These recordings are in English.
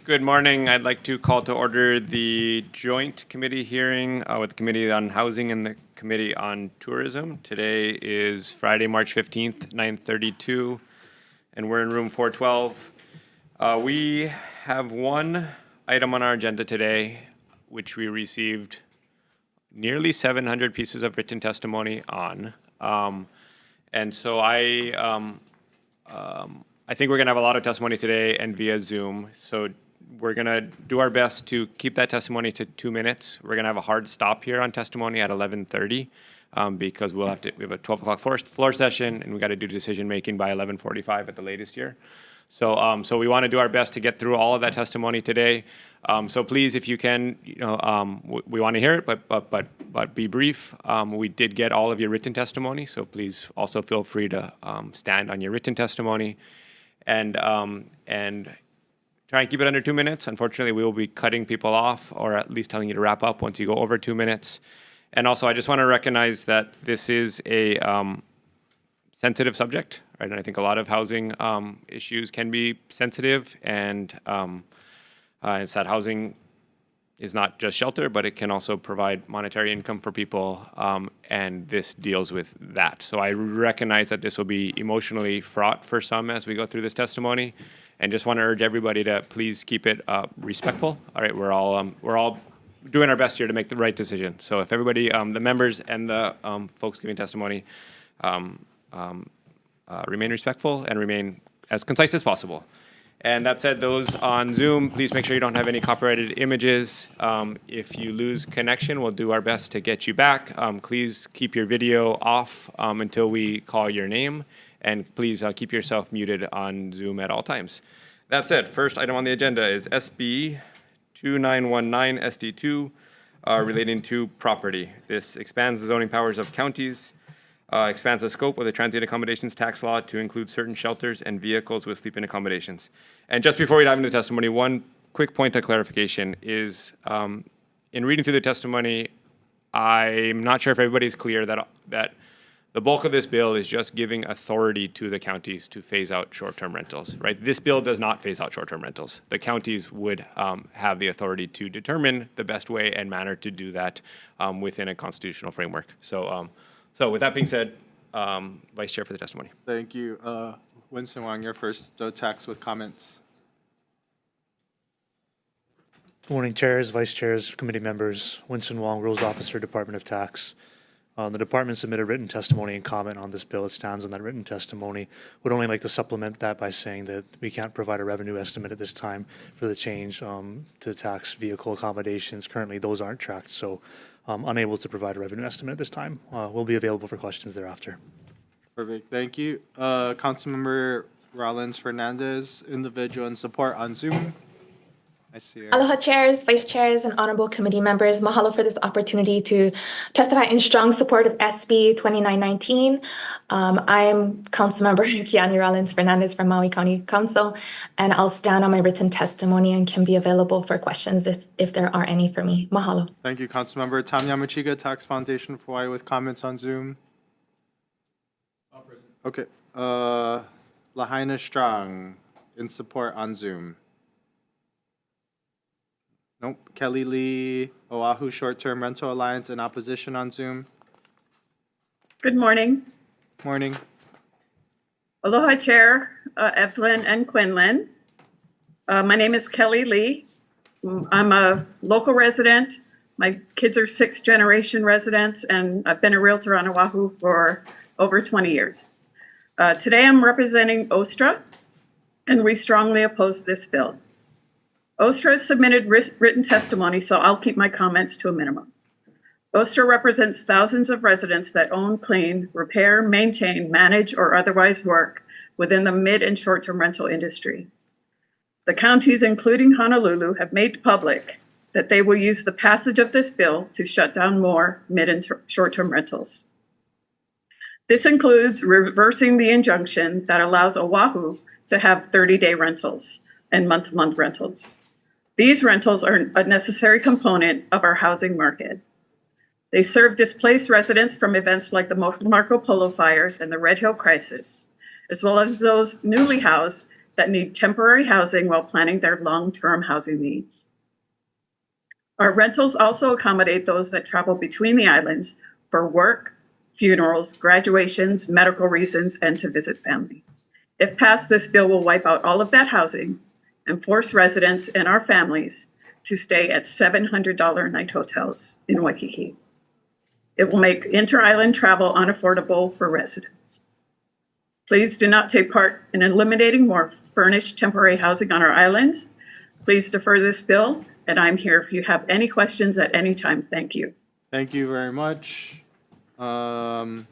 Good morning. I'd like to call to order the joint committee hearing with the Committee on Housing and the Committee on Tourism. Today is Friday, March 15th, 9:32, and we're in room 412. We have one item on our agenda today, which we received nearly 700 pieces of written testimony on. And so I think we're going to have a lot of testimony today and via Zoom. So we're going to do our best to keep that testimony to 2 minutes. We're going to have a hard stop here on testimony at 11:30 because we have a 12 o'clock floor session, and we got to do decision making by 11:45 at the latest here. So we want to do our best to get through all of that testimony today. So please, if you can, we want to hear it, but be brief. We did get all of your written testimony, so please also feel free to stand on your written testimony, and try and keep it under 2 minutes. Unfortunately, we will be cutting people off, or at least telling you to wrap up once you go over 2 minutes. And also, I just want to recognize that this is a sensitive subject, right? And I think a lot of housing issues can be sensitive, and it's that housing is not just shelter, but it can also provide monetary income for people, and this deals with that. So I recognize that this will be emotionally fraught for some as we go through this testimony, and just want to urge everybody to please keep it respectful. All right, we're all doing our best here to make the right decision. So if everybody, the members and the folks giving testimony, remain respectful and remain as concise as possible. And that said, those on Zoom, please make sure you don't have any copyrighted images. If you lose connection, we'll do our best to get you back. Please keep your video off until we call your name. And please keep yourself muted on Zoom at all times. That said, first item on the agenda is SB 2919 SD2 relating to property. This expands the zoning powers of counties, expands the scope of the transient accommodations tax law to include certain shelters and vehicles with sleeping accommodations. And just before we dive into testimony, one quick point of clarification is, in reading through the testimony, I'm not sure if everybody's clear that the bulk of this bill is just giving authority to the counties to phase out short-term rentals, right? This bill does not phase out short-term rentals. The counties would have the authority to determine the best way and manner to do that within a constitutional framework. So with that being said, Vice Chair for the testimony. Thank you. Winston Wang, your first tax with comments. Good morning, chairs, vice chairs, committee members. Winston Wong, Rules Officer, Department of Tax. The department submitted written testimony and comment on this bill. It stands on that written testimony. Would only like to supplement that by saying that we can't provide a revenue estimate at this time for the change to tax vehicle accommodations. Currently, those aren't tracked, so unable to provide a revenue estimate at this time. We'll be available for questions thereafter. Perfect. Thank you. Councilmember Rollins Fernandez, individual in support on Zoom. I see her. Aloha chairs, vice chairs, and honorable committee members. Mahalo for this opportunity to testify in strong support of SB 2919. I'm Councilmember Kiani Rollins Fernandez from Maui County Council, and I'll stand on my written testimony and can be available for questions if there are any for me. Mahalo. Thank you, Councilmember. Tom Yamachiga, Tax Foundation for Hawaii with comments on Zoom. Okay. Lahaina Strong in support on Zoom. Nope. Kelly Lee, Oahu Short-Term Rental Alliance in opposition on Zoom. Good morning. Morning. Aloha Chair, Evelyn and Quinlan. My name is Kelly Lee. I'm a local resident. My kids are sixth-generation residents, and I've been a realtor on Oahu for over 20 years. Today I'm representing OSTRA, and we strongly oppose this bill. OSTRA has submitted written testimony, so I'll keep my comments to a minimum. OSTRA represents thousands of residents that own, clean, repair, maintain, manage, or otherwise work within the mid and short-term rental industry. The counties, including Honolulu, have made public that they will use the passage of this bill to shut down more mid and short-term rentals. This includes reversing the injunction that allows Oahu to have 30-day rentals and month-to-month rentals. These rentals are a necessary component of our housing market. They serve displaced residents from events like the Marco Polo fires and the Red Hill crisis, as well as those newly housed that need temporary housing while planning their long-term housing needs. Our rentals also accommodate those that travel between the islands for work, funerals, graduations, medical reasons, and to visit family. If passed, this bill will wipe out all of that housing and force residents and our families to stay at $700 night hotels in Waikiki. It will make inter-island travel unaffordable for residents. Please do not take part in eliminating more furnished temporary housing on our islands. Please defer this bill, and I'm here if you have any questions at any time. Thank you. Thank you very much. Hawaii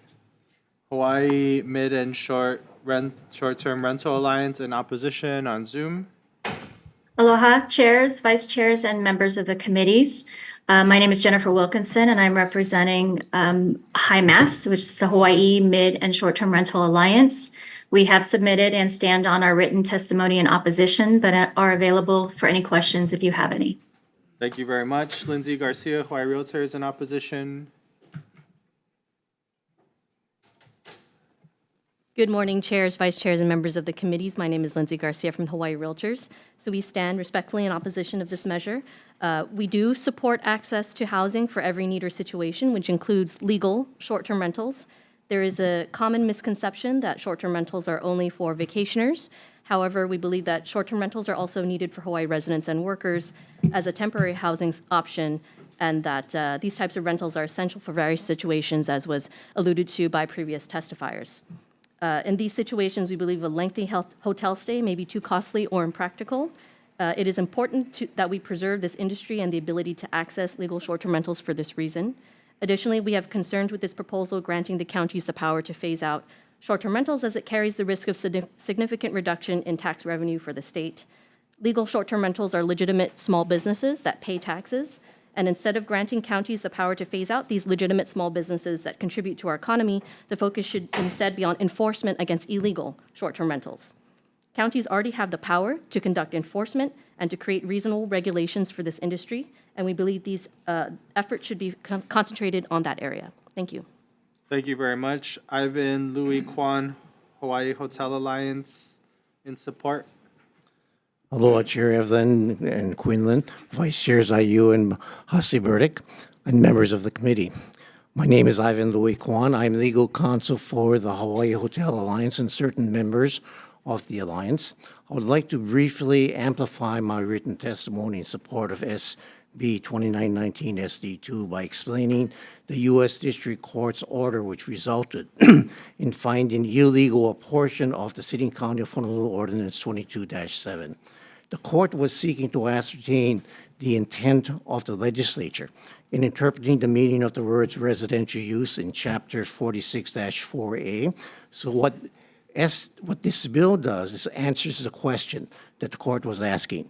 Mid and Short-Term Rental Alliance in opposition on Zoom. Aloha, chairs, vice chairs, and members of the committees. My name is Jennifer Wilkinson, and I'm representing HIMAST, which is the Hawaii Mid and Short-Term Rental Alliance. We have submitted and stand on our written testimony in opposition, but are available for any questions if you have any. Thank you very much. Lindsay Garcia, Hawaii Realtors in opposition. Good morning, chairs, vice chairs, and members of the committees. My name is Lindsay Garcia from Hawaii Realtors. So we stand respectfully in opposition of this measure. We do support access to housing for every need or situation, which includes legal short-term rentals. There is a common misconception that short-term rentals are only for vacationers. However, we believe that short-term rentals are also needed for Hawaii residents and workers as a temporary housing option, and that these types of rentals are essential for various situations, as was alluded to by previous testifiers. In these situations, we believe a lengthy hotel stay may be too costly or impractical. It is important that we preserve this industry and the ability to access legal short-term rentals for this reason. Additionally, we have concerns with this proposal granting the counties the power to phase out short-term rentals, as it carries the risk of significant reduction in tax revenue for the state. Legal short-term rentals are legitimate small businesses that pay taxes, and instead of granting counties the power to phase out these legitimate small businesses that contribute to our economy, the focus should instead be on enforcement against illegal short-term rentals. Counties already have the power to conduct enforcement and to create reasonable regulations for this industry, and we believe these efforts should be concentrated on that area. Thank you. Thank you very much. Ivan Louis Kwan, Hawaii Hotel Alliance in support. Aloha, Chair Evelyn and Quinlan, Vice Chairs IU and Hasi Burdick, and members of the committee. My name is Ivan Louis Kwan. I'm legal counsel for the Hawaii Hotel Alliance and certain members of the Alliance. I would like to briefly amplify my written testimony in support of SB 2919 SD2 by explaining the U.S. District Court's order which resulted in finding illegal a portion of the City and County of Honolulu Ordinance 22-7. The court was seeking to ascertain the intent of the legislature in interpreting the meaning of the words residential use in Chapter 46-4A. So what this bill does is answers the question that the court was asking.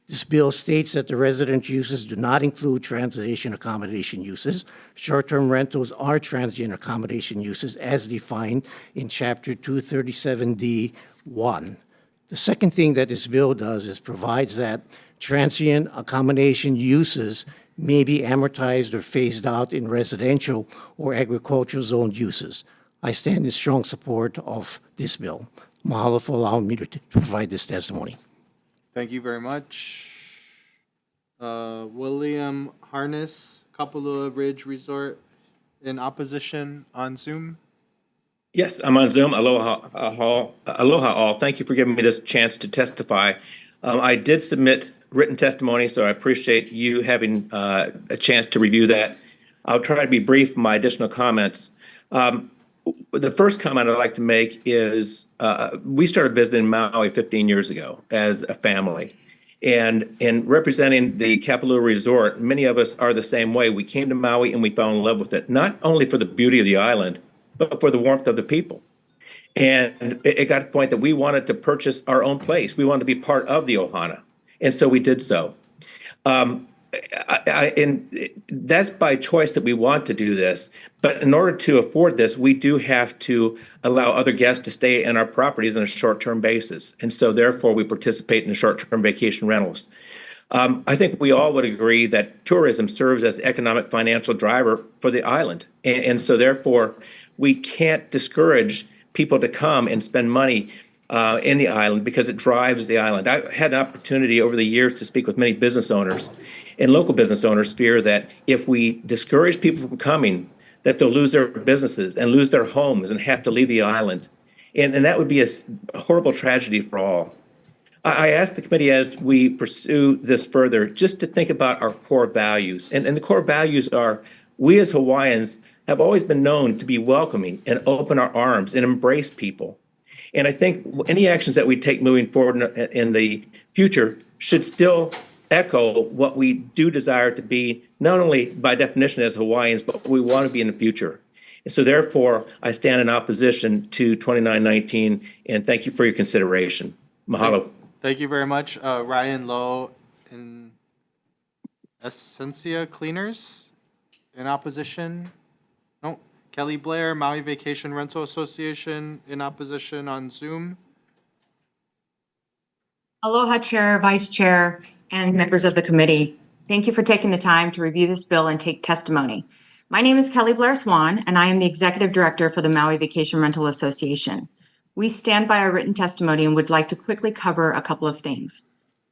This bill states that the resident uses do not include transition accommodation uses. Short-term rentals are transient accommodation uses as defined in Chapter 237D1. The second thing that this bill does is provides that transient accommodation uses may be amortized or phased out in residential or agricultural zoned uses. I stand in strong support of this bill. Mahalo for allowing me to provide this testimony. Thank you very much. William Harness, Kapalua Ridge Resort in opposition on Zoom. Yes, I'm on Zoom. Aloha, aloha all. Thank you for giving me this chance to testify. I did submit written testimony, so I appreciate you having a chance to review that. I'll try to be brief in my additional comments. The first comment I'd like to make is we started visiting Maui 15 years ago as a family. And in representing the Kapalua Resort, many of us are the same way. We came to Maui and we fell in love with it, not only for the beauty of the island, but for the warmth of the people. And it got to the point that we wanted to purchase our own place. We wanted to be part of the Ohana. And so we did so. And that's by choice that we want to do this. But in order to afford this, we do have to allow other guests to stay in our properties on a short-term basis. And so therefore, we participate in the short-term vacation rentals. I think we all would agree that tourism serves as an economic financial driver for the island. And so therefore, we can't discourage people to come and spend money in the island because it drives the island. I've had an opportunity over the years to speak with many business owners, and local business owners fear that if we discourage people from coming, that they'll lose their businesses and lose their homes and have to leave the island. And that would be a horrible tragedy for all. I asked the committee as we pursue this further just to think about our core values. And the core values are we as Hawaiians have always been known to be welcoming and open our arms and embrace people. And I think any actions that we take moving forward in the future should still echo what we do desire to be, not only by definition as Hawaiians, but what we want to be in the future. And so therefore, I stand in opposition to 2919, and thank you for your consideration. Mahalo. Thank you very much. Ryan Lowe in Essentia Cleaners in opposition. No. Kelly Blair, Maui Vacation Rental Association in opposition on Zoom. Aloha, Chair, Vice Chair, and members of the committee. Thank you for taking the time to review this bill and take testimony. My name is Kelly Blair Swan, and I am the Executive Director for the Maui Vacation Rental Association. We stand by our written testimony and would like to quickly cover a couple of things.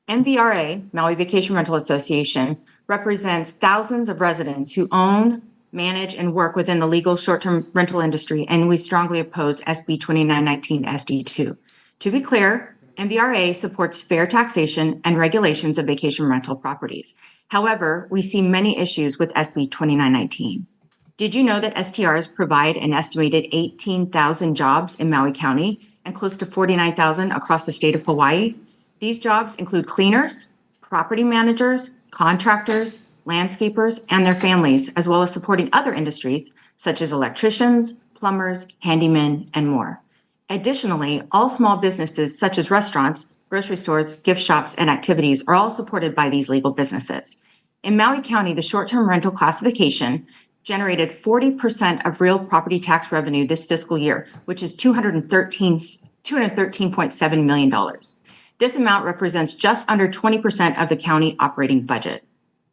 MVRA, Maui Vacation Rental Association, represents thousands of residents who own, manage, and work within the legal short-term rental industry, and we strongly oppose SB 2919 SD2. To be clear, MVRA supports fair taxation and regulations of vacation rental properties. However, we see many issues with SB 2919. Did you know that STRs provide an estimated 18,000 jobs in Maui County and close to 49,000 across the state of Hawaii? These jobs include cleaners, property managers, contractors, landscapers, and their families, as well as supporting other industries such as electricians, plumbers, handymen, and more. Additionally, all small businesses such as restaurants, grocery stores, gift shops, and activities are all supported by these legal businesses. In Maui County, the short-term rental classification generated 40% of real property tax revenue this fiscal year, which is $213.7 million. This amount represents just under 20% of the county operating budget.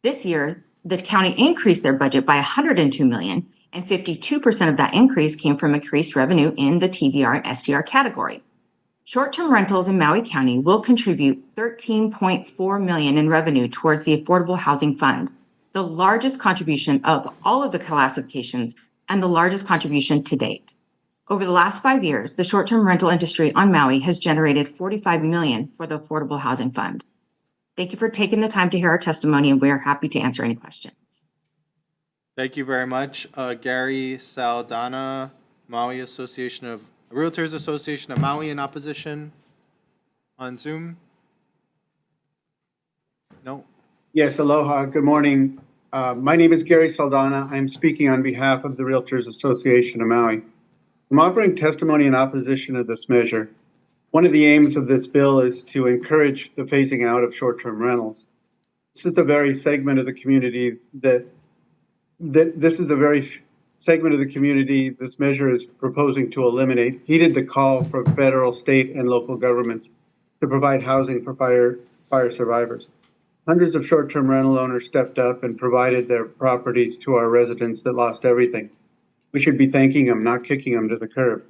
This year, the county increased their budget by $102 million, and 52% of that increase came from increased revenue in the TVR and STR category. Short-term rentals in Maui County will contribute $13.4 million in revenue towards the Affordable Housing Fund, the largest contribution of all of the classifications and the largest contribution to date. Over the last 5 years, the short-term rental industry on Maui has generated $45 million for the Affordable Housing Fund. Thank you for taking the time to hear our testimony, and we are happy to answer any questions. Thank you very much. Gary Saldana, Realtors Association of Maui in opposition on Zoom. No. Yes, aloha. Good morning. My name is Gary Saldana. I'm speaking on behalf of the Realtors Association of Maui. I'm offering testimony in opposition of this measure. One of the aims of this bill is to encourage the phasing out of short-term rentals. This is the very segment of the community this measure is proposing to eliminate, heeded the call for federal, state, and local governments to provide housing for fire survivors. Hundreds of short-term rental owners stepped up and provided their properties to our residents that lost everything. We should be thanking them, not kicking them to the curb.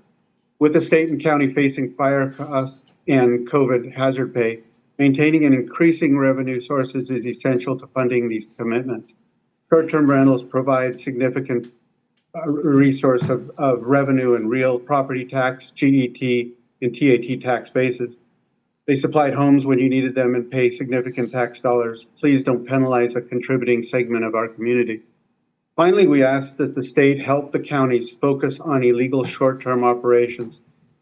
With the state and county facing fire costs and COVID hazard pay, maintaining and increasing revenue sources is essential to funding these commitments. Short-term rentals provide significant resource of revenue and real property tax, GET, and TAT tax bases. They supplied homes when you needed them and pay significant tax dollars. Please don't penalize a contributing segment of our community. Finally, we ask that the state help the counties focus on illegal short-term operations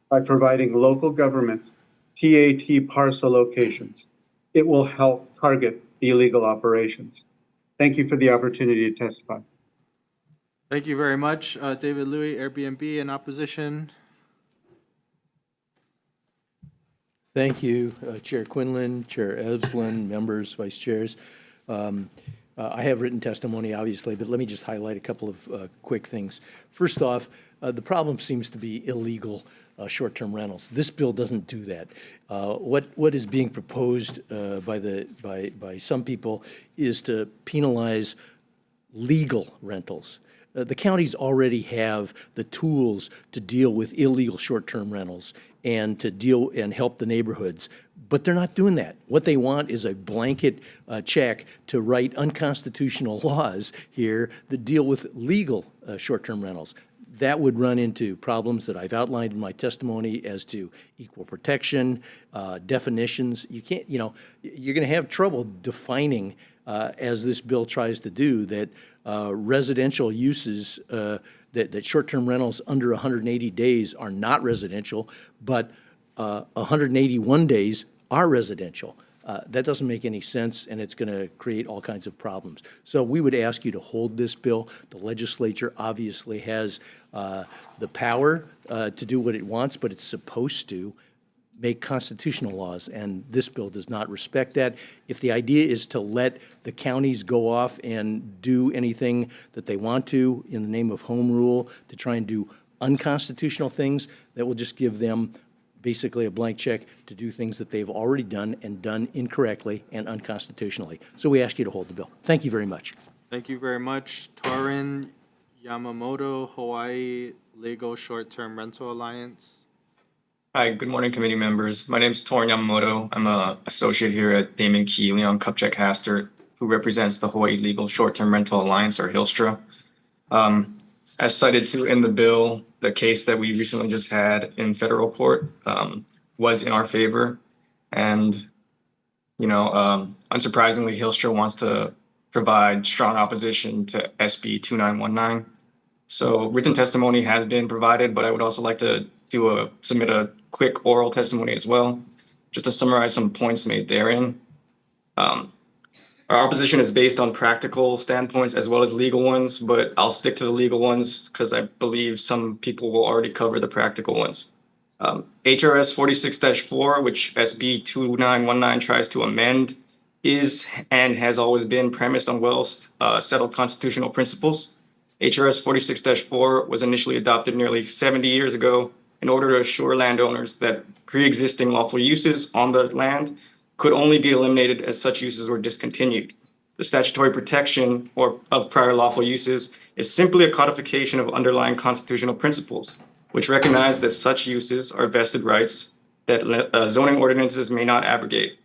by providing local governments TAT parcel locations. It will help target the illegal operations. Thank you for the opportunity to testify. Thank you very much. David Louie, Airbnb in opposition. Thank you, Chair Quinlan, Chair Eslin, members, vice chairs. I have written testimony, obviously, but let me just highlight a couple of quick things. First off, the problem seems to be illegal short-term rentals. This bill doesn't do that. What is being proposed by some people is to penalize legal rentals. the counties already have the tools to deal with illegal short-term rentals and to deal and help the neighborhoods, but they're not doing that. What they want is a blanket check to write unconstitutional laws here that deal with legal short-term rentals. That would run into problems that I've outlined in my testimony as to equal protection, definitions. You can't, you know, you're going to have trouble defining, as this bill tries to do, that residential uses, that short-term rentals under 180 days are not residential, but 181 days are residential. That doesn't make any sense, and it's going to create all kinds of problems. So we would ask you to hold this bill. The legislature obviously has the power to do what it wants, but it's supposed to make constitutional laws, and this bill does not respect that. If the idea is to let the counties go off and do anything that they want to in the name of home rule to try and do unconstitutional things, that will just give them basically a blank check to do things that they've already done and done incorrectly and unconstitutionally. So we ask you to hold the bill. Thank you very much. Thank you very much. Torin Yamamoto, Hawaii Legal Short-Term Rental Alliance. Hi, good morning, committee members. My name is Torin Yamamoto. I'm an associate here at Damon Key, Leon Kupchak Hastert, who represents the Hawaii Legal Short-Term Rental Alliance, or HILSTRA. As cited to in the bill, the case that we recently just had in federal court was in our favor. And, unsurprisingly, HILSTRA wants to provide strong opposition to SB 2919. So written testimony has been provided, but I would also like to submit a quick oral testimony as well, just to summarize some points made therein. Our opposition is based on practical standpoints as well as legal ones, but I'll stick to the legal ones because I believe some people will already cover the practical ones. HRS 46-4, which SB 2919 tries to amend, is and has always been premised on well-settled constitutional principles. HRS 46-4 was initially adopted nearly 70 years ago in order to assure landowners that pre-existing lawful uses on the land could only be eliminated as such uses were discontinued. The statutory protection of prior lawful uses is simply a codification of underlying constitutional principles, which recognize that such uses are vested rights that zoning ordinances may not abrogate.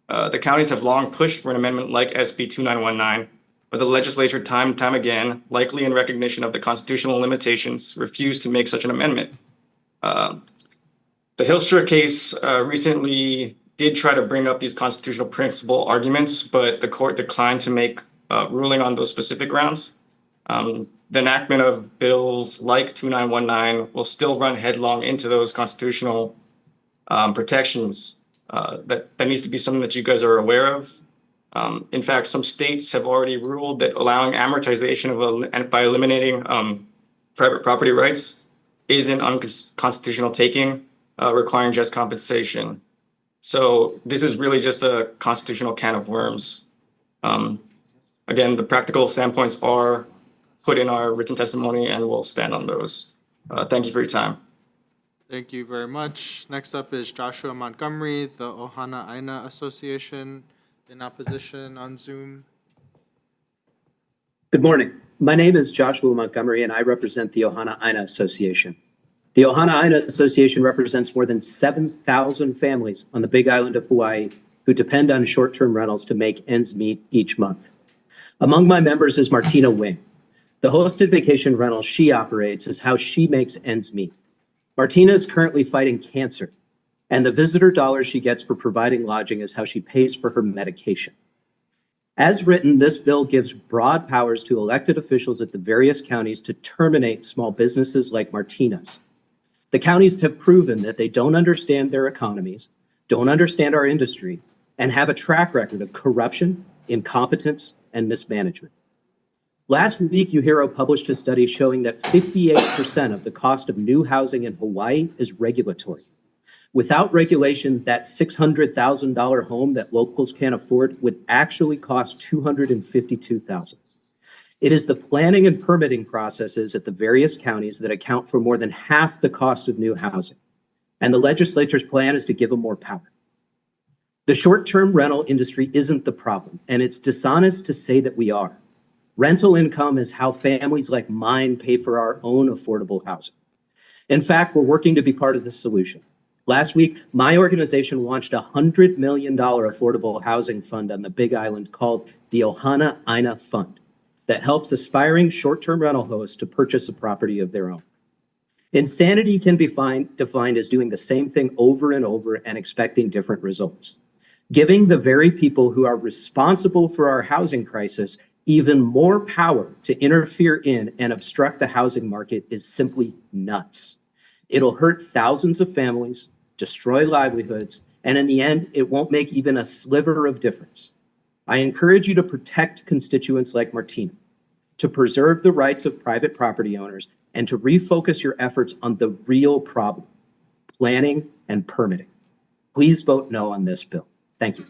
The counties have long pushed for an amendment like SB 2919, but the legislature time and time again, likely in recognition of the constitutional limitations, refused to make such an amendment. The HILSTRA case recently did try to bring up these constitutional principle arguments, but the court declined to make ruling on those specific grounds. The enactment of bills like 2919 will still run headlong into those constitutional protections. That needs to be something that you guys are aware of. In fact, some states have already ruled that allowing amortization by eliminating private property rights is an unconstitutional taking, requiring just compensation. So this is really just a constitutional can of worms. Again, the practical standpoints are put in our written testimony and we'll stand on those. Thank you for your time. Thank you very much. Next up is Joshua Montgomery, the Ohana Aina Association, in opposition on Zoom. Good morning. My name is Joshua Montgomery and I represent the Ohana Aina Association. The Ohana Aina Association represents more than 7,000 families on the Big Island of Hawaii who depend on short-term rentals to make ends meet each month. Among my members is Martina Wing. The hosted vacation rental she operates is how she makes ends meet. Martina is currently fighting cancer, and the visitor dollars she gets for providing lodging is how she pays for her medication. As written, this bill gives broad powers to elected officials at the various counties to terminate small businesses like Martina's. The counties have proven that they don't understand their economies, don't understand our industry, and have a track record of corruption, incompetence, and mismanagement. Last week, UHERO published a study showing that 58% of the cost of new housing in Hawaii is regulatory. Without regulation, that $600,000 home that locals can't afford would actually cost $252,000. It is the planning and permitting processes at the various counties that account for more than half the cost of new housing. And the legislature's plan is to give them more power. The short-term rental industry isn't the problem, and it's dishonest to say that we are. Rental income is how families like mine pay for our own affordable housing. In fact, we're working to be part of this solution. Last week, my organization launched a $100 million affordable housing fund on the Big Island called the Ohana Aina Fund that helps aspiring short-term rental hosts to purchase a property of their own. Insanity can be defined as doing the same thing over and over and expecting different results. Giving the very people who are responsible for our housing crisis even more power to interfere in and obstruct the housing market is simply nuts. It'll hurt thousands of families, destroy livelihoods, and in the end, it won't make even a sliver of difference. I encourage you to protect constituents like Martina, to preserve the rights of private property owners, and to refocus your efforts on the real problem, planning and permitting. Please vote no on this bill. Thank you.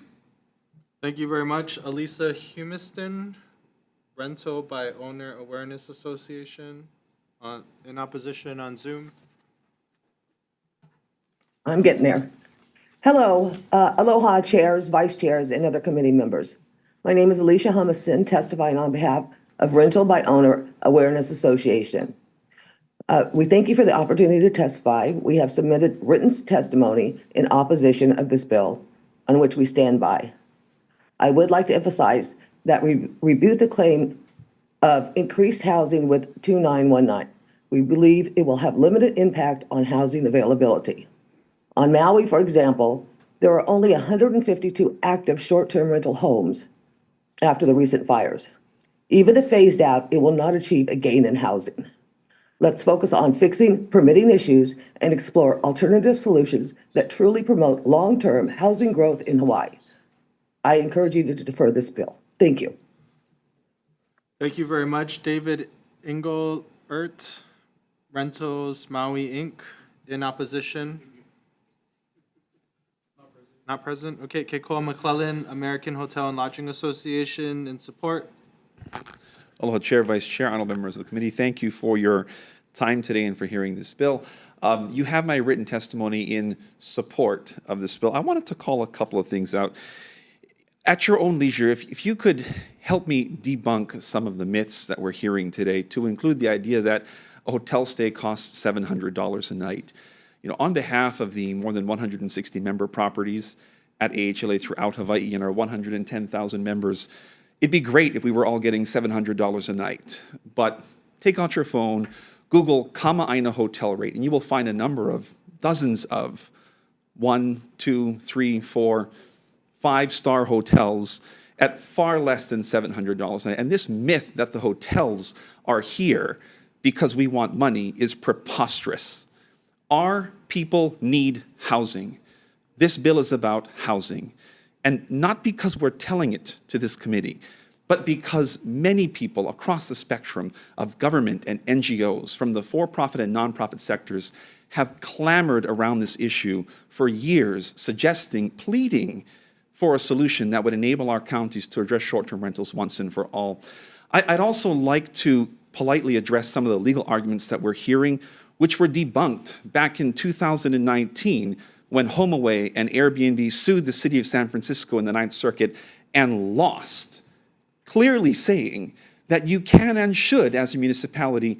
Thank you very much. Elisa Humiston, Rental by Owner Awareness Association, in opposition on Zoom. I'm getting there. Hello, aloha chairs, vice chairs, and other committee members. My name is Alicia Humison, testifying on behalf of Rental by Owner Awareness Association. We thank you for the opportunity to testify. We have submitted written testimony in opposition of this bill, on which we stand by. I would like to emphasize that we rebuke the claim of increased housing with 2919. We believe it will have limited impact on housing availability. On Maui, for example, there are only 152 active short-term rental homes after the recent fires. Even if phased out, it will not achieve a gain in housing. Let's focus on fixing permitting issues and explore alternative solutions that truly promote long-term housing growth in Hawaii. I encourage you to defer this bill. Thank you. Thank you very much. David Engelert, Rentals Maui, Inc., in opposition. Not present. Okay, Keikoa McClellan, American Hotel and Lodging Association, in support. Aloha, Chair, Vice Chair, honorable members of the committee. Thank you for your time today and for hearing this bill. You have my written testimony in support of this bill. I wanted to call a couple of things out. At your own leisure, if you could help me debunk some of the myths that we're hearing today, to include the idea that a hotel stay costs $700 a night. You know, on behalf of the more than 160 member properties at AHLA throughout Hawaii and our 110,000 members, it'd be great if we were all getting $700 a night. But take out your phone, Google Kama'aina hotel rate, and you will find a number of dozens of 1, 2, 3, 4, 5-star hotels at far less than $700 a night. And this myth that the hotels are here because we want money is preposterous. Our people need housing. This bill is about housing. And not because we're telling it to this committee, but because many people across the spectrum of government and NGOs, from the for-profit and nonprofit sectors, have clamored around this issue for years, suggesting, pleading for a solution that would enable our counties to address short-term rentals once and for all. I'd also like to politely address some of the legal arguments that we're hearing, which were debunked back in 2019 when HomeAway and Airbnb sued the city of San Francisco in the Ninth Circuit and lost, clearly saying that you can and should, as a municipality,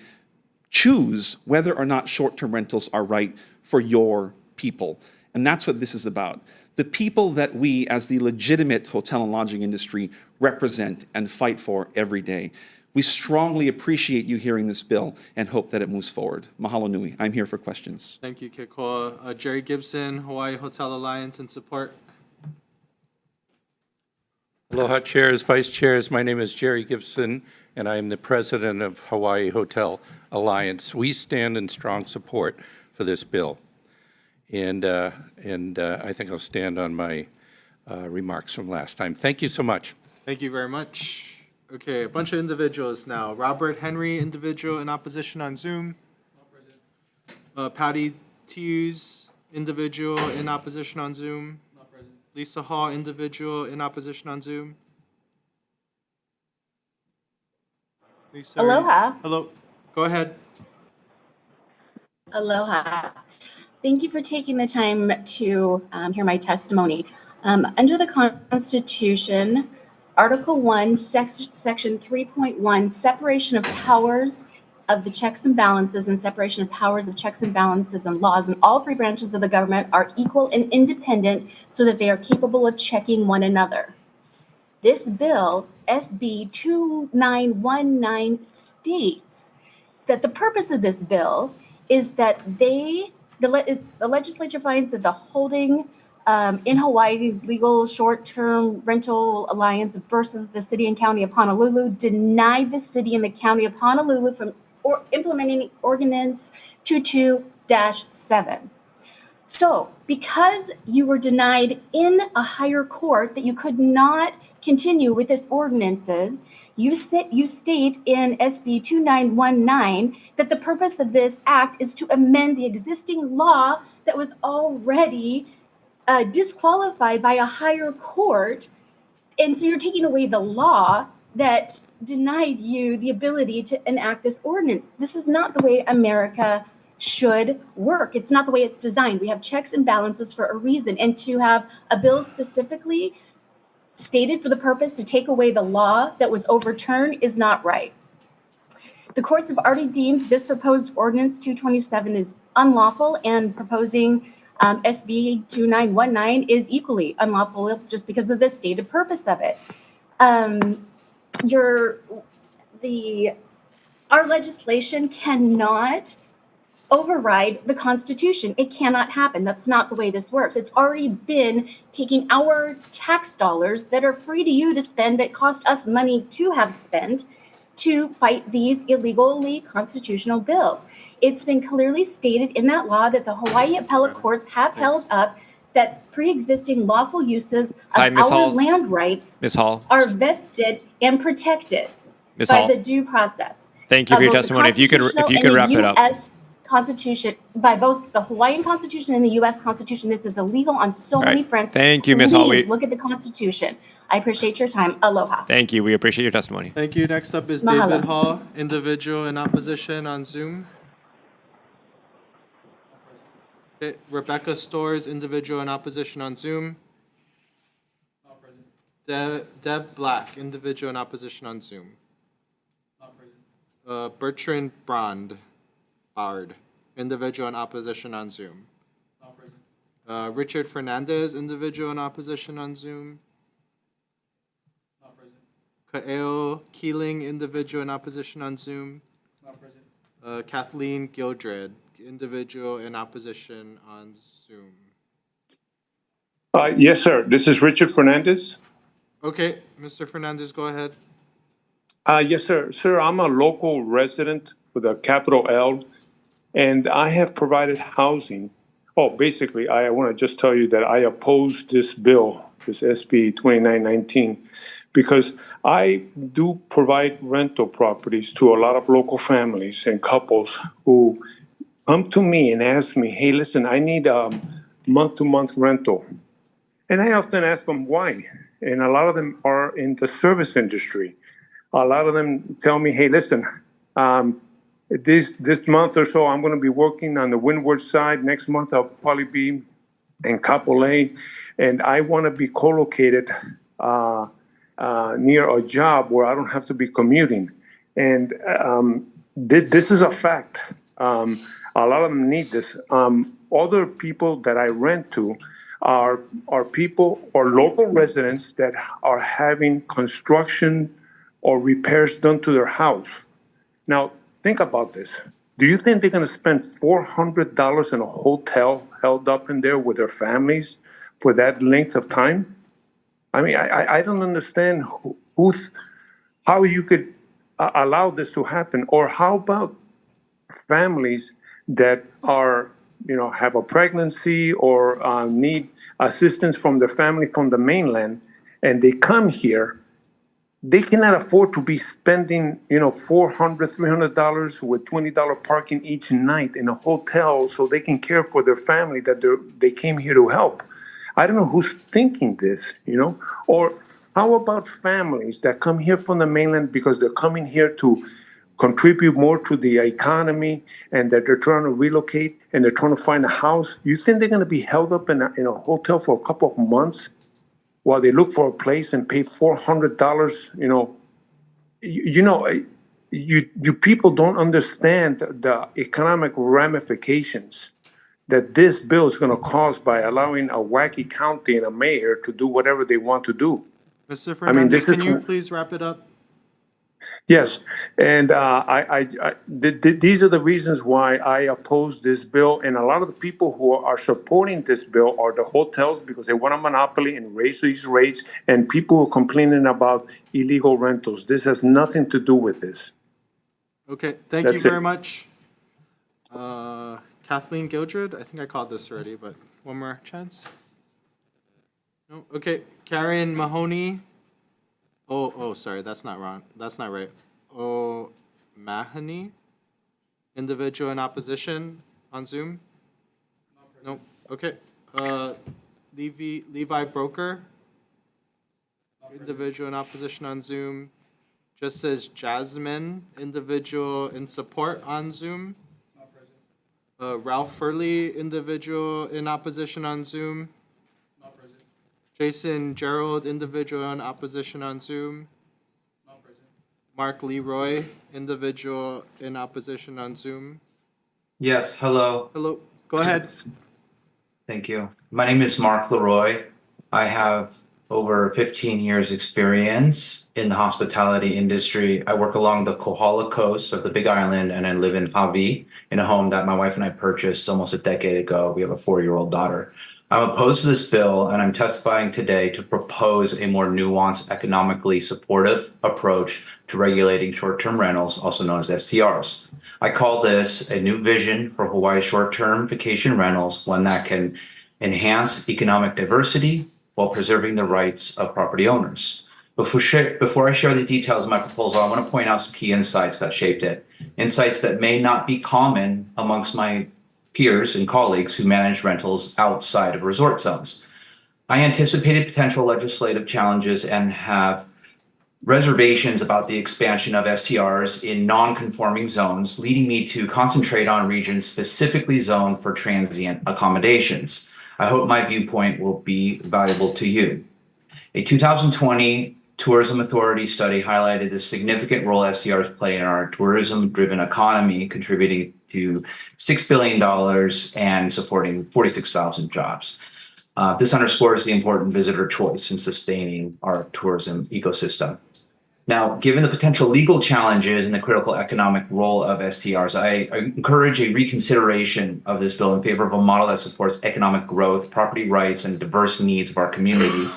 choose whether or not short-term rentals are right for your people. And that's what this is about. The people that we, as the legitimate hotel and lodging industry, represent and fight for every day. We strongly appreciate you hearing this bill and hope that it moves forward. Mahalo nui. I'm here for questions. Thank you, Keikoa. Jerry Gibson, Hawaii Hotel Alliance, in support. Aloha, chairs, vice chairs. My name is Jerry Gibson, and I am the president of Hawaii Hotel Alliance. We stand in strong support for this bill. And I think I'll stand on my remarks from last time. Thank you so much. Thank you very much. Okay, a bunch of individuals now. Robert Henry, individual, in opposition on Zoom. Patty Tews, individual, in opposition on Zoom. Lisa Hall, individual, in opposition on Zoom. Lisa, Aloha. Hello. Go ahead. Aloha. Thank you for taking the time to hear my testimony. Under the Constitution, Article 1, Section 3.1, separation of powers of the checks and balances and separation of powers of checks and balances and laws in all three branches of the government are equal and independent so that they are capable of checking one another. This bill, SB 2919, states that the purpose of this bill is that the legislature finds that the holding in Hawaii legal short-term rental alliance versus the city and county of Honolulu denied the city and the county of Honolulu from implementing Ordinance 22-7. So because you were denied in a higher court that you could not continue with this ordinance, you state in SB 2919 that the purpose of this act is to amend the existing law that was already disqualified by a higher court. And so you're taking away the law that denied you the ability to enact this ordinance. This is not the way America should work. It's not the way it's designed. We have checks and balances for a reason. And to have a bill specifically stated for the purpose to take away the law that was overturned is not right. The courts have already deemed this proposed ordinance 227 is unlawful, and proposing SB 2919 is equally unlawful just because of the stated purpose of it. Our legislation cannot override the Constitution. It cannot happen. That's not the way this works. It's already been taking our tax dollars that are free to you to spend, but cost us money to have spent to fight these illegally constitutional bills. It's been clearly stated in that law that the Hawaii appellate courts have held up that pre-existing lawful uses of Hi, Ms. our Hall. land rights Ms. Hall. are vested and protected Ms. by Hall. the due process. Thank you for your Both the testimony. If you could constitutional wrap and it the up. U.S. Constitution, by both the Hawaiian Constitution and the U.S. Constitution. This is illegal on so All many right. fronts. Thank you, Ms. Hall. Please look at the Constitution. I appreciate your time. Aloha. Thank you. We appreciate your testimony. Thank you. Next up is Mahalo. David Hall, individual in opposition on Zoom. Okay, Rebecca Stores, individual in opposition on Zoom. Deb Black, individual in opposition on Zoom. Bertrand Bard, individual in opposition on Zoom. Richard Fernandez, individual in opposition on Zoom. Kaeo Keeling, individual in opposition on Zoom. Kathleen Gildred, individual in opposition on Zoom. Yes, sir. This is Richard Fernandez. Okay, Mr. Fernandez, go ahead. Yes, sir. Sir, I'm a local resident with a capital L, and I have provided housing. Oh, basically, I want to just tell you that I oppose this bill, this SB 2919, because I do provide rental properties to a lot of local families and couples who come to me and ask me, hey, listen, I need a month-to-month rental. And I often ask them why. And a lot of them are in the service industry. A lot of them tell me, hey, listen, this month or so, I'm going to be working on the windward side. Next month, I'll probably be in Kapolei. And I want to be co-located near a job where I don't have to be commuting. And this is a fact. A lot of them need this. Other people that I rent to are people or local residents that are having construction or repairs done to their house. Now, think about this. Do you think they're going to spend $400 in a hotel held up in there with their families for that length of time? I mean, I don't understand how you could allow this to happen. Or how about families that are, have a pregnancy or need assistance from their family from the mainland, and they come here? They cannot afford to be spending, $400, $300 with $20 parking each night in a hotel so they can care for their family that they came here to help. I don't know who's thinking this, Or how about families that come here from the mainland because they're coming here to contribute more to the economy and that they're trying to relocate and they're trying to find a house? You think they're going to be held up in a hotel for a couple of months? while they look for a place and pay $400, you people don't understand the economic ramifications that this bill is going to cause by allowing a wacky county and a mayor to do whatever they want to do. Mr. I mean, Fernandez, this can is you please wrap it up? yes, and these are the reasons why I oppose this bill. And a lot of the people who are supporting this bill are the hotels because they want a monopoly and raise these rates, and people who are complaining about illegal rentals. This has nothing to do with this. Okay, thank you That's very it. much. Kathleen Gildred, I think I called this already, but one more chance. No, okay, Karen Mahoney. Oh, sorry, that's not wrong. That's not right. Oh, Mahoney, individual in opposition on Zoom. No, okay. Levi Broker, individual in opposition on Zoom. Just says Jasmine, individual in support on Zoom. Ralph Furley, individual in opposition on Zoom. Jason Gerald, individual in opposition on Zoom. Mark Leroy, individual in opposition on Zoom. Yes, hello. Hello, go ahead. Thank you. My name is Mark Leroy. I have over 15 years experience in the hospitality industry. I work along the Kohala coast of the Big Island, and I live in Hawaii in a home that my wife and I purchased almost a decade ago. We have a 4-year-old daughter. I'm opposed to this bill, and I'm testifying today to propose a more nuanced, economically supportive approach to regulating short-term rentals, also known as STRs. I call this a new vision for Hawaii short-term vacation rentals, one that can enhance economic diversity while preserving the rights of property owners. Before I share the details of my proposal, I want to point out some key insights that shaped it. Insights that may not be common amongst my peers and colleagues who manage rentals outside of resort zones. I anticipated potential legislative challenges and have reservations about the expansion of STRs in non-conforming zones, leading me to concentrate on regions specifically zoned for transient accommodations. I hope my viewpoint will be valuable to you. A 2020 Tourism Authority study highlighted the significant role STRs play in our tourism-driven economy, contributing to $6 billion and supporting 46,000 jobs. This underscores the important visitor choice in sustaining our tourism ecosystem. Now, given the potential legal challenges and the critical economic role of STRs, I encourage a reconsideration of this bill in favor of a model that supports economic growth, property rights, and diverse needs of our community.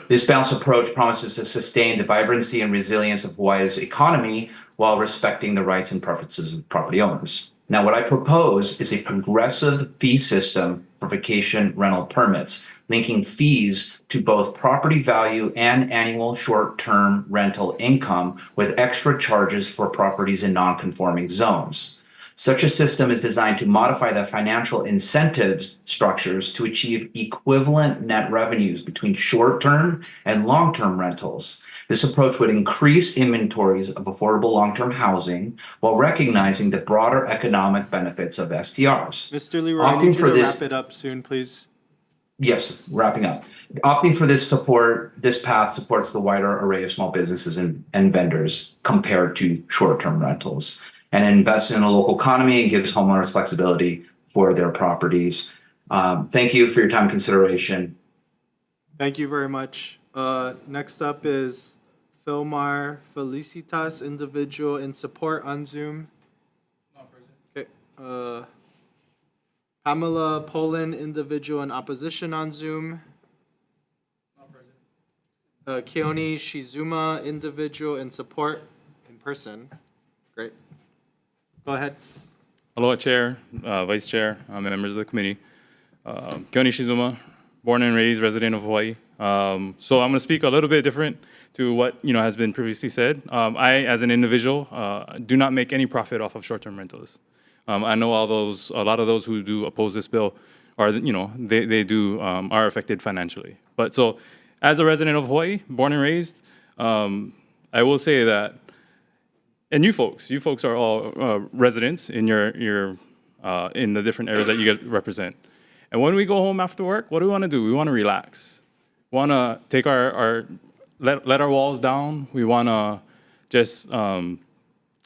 This balanced approach promises to sustain the vibrancy and resilience of Hawaii's economy while respecting the rights and preferences of property owners. Now, what I propose is a progressive fee system for vacation rental permits, linking fees to both property value and annual short-term rental income with extra charges for properties in non-conforming zones. Such a system is designed to modify the financial incentives structures to achieve equivalent net revenues between short-term and long-term rentals. This approach would increase inventories of affordable long-term housing while recognizing the broader economic benefits of STRs. Mr. Leroy, I need you to wrap it up soon, please. Yes, wrapping up. Opting for this path supports the wider array of small businesses and vendors compared to short-term rentals, and invests in the local economy and gives homeowners flexibility for their properties. Thank you for your time and consideration. Thank you very much. Next up is Philmar Felicitas, individual in support on Zoom. Okay. Pamela Poland, individual in opposition on Zoom. Keone Shizuma, individual in support in person. Great. Go ahead. Aloha, Chair, Vice Chair, and members of the committee. Keone Shizuma, born and raised resident of Hawaii. So I'm going to speak a little bit different to what has been previously said. I, as an individual, do not make any profit off of short-term rentals. I know a lot of those who do oppose this bill are, they are affected financially. But so, as a resident of Hawaii, born and raised, I will say that, and you folks are all residents in in the different areas that you guys represent. And when we go home after work, what do we want to do? We want to relax. want to take let our walls down. We want to just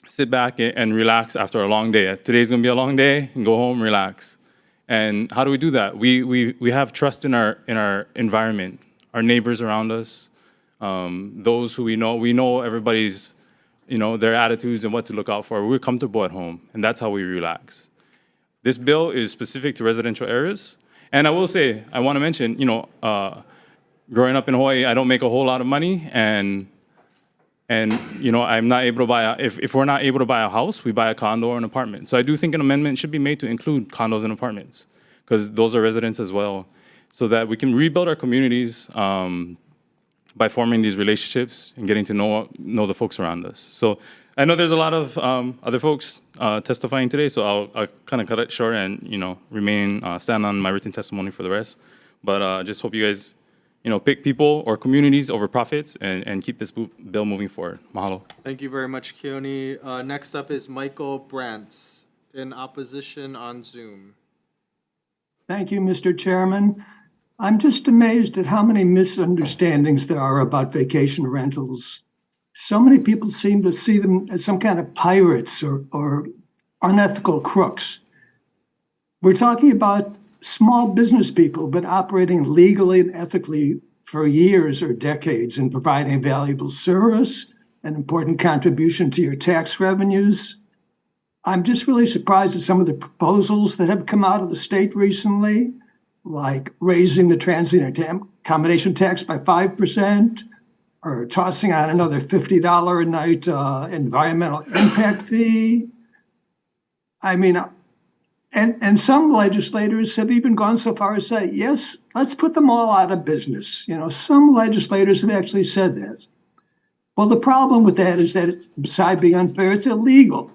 sit back and relax after a long day. Today's going to be a long day, and go home, relax. And how do we do that? We have trust in our environment, our neighbors around us, those who we know everybody's, their attitudes and what to look out for. We're comfortable at home, and that's how we relax. This bill is specific to residential areas. And I will say, I want to mention, growing up in Hawaii, I don't make a whole lot of money, and I'm not able to buy if we're not able to buy a house, we buy a condo or an apartment. So I do think an amendment should be made to include condos and apartments, because those are residents as well, so that we can rebuild our communities by forming these relationships and getting to know the folks around us. So I know there's a lot of other folks testifying today, so I'll kind of cut it short and stand on my written testimony for the rest. But just hope you guys pick people or communities over profits and keep this bill moving forward. Mahalo. Thank you very much, Keone. Next up is Michael Brandt in opposition on Zoom. Thank you, Mr. Chairman. I'm just amazed at how many misunderstandings there are about vacation rentals. So many people seem to see them as some kind of pirates or unethical crooks. We're talking about small business people been operating legally and ethically for years or decades and providing valuable service, an important contribution to your tax revenues. I'm just really surprised at some of the proposals that have come out of the state recently, like raising the transient accommodation tax by 5%, or tossing out another $50 a night environmental impact fee. I mean, and some legislators have even gone so far as say, yes, let's put them all out of business. Some legislators have actually said that. Well, the problem with that is that besides being unfair, it's illegal.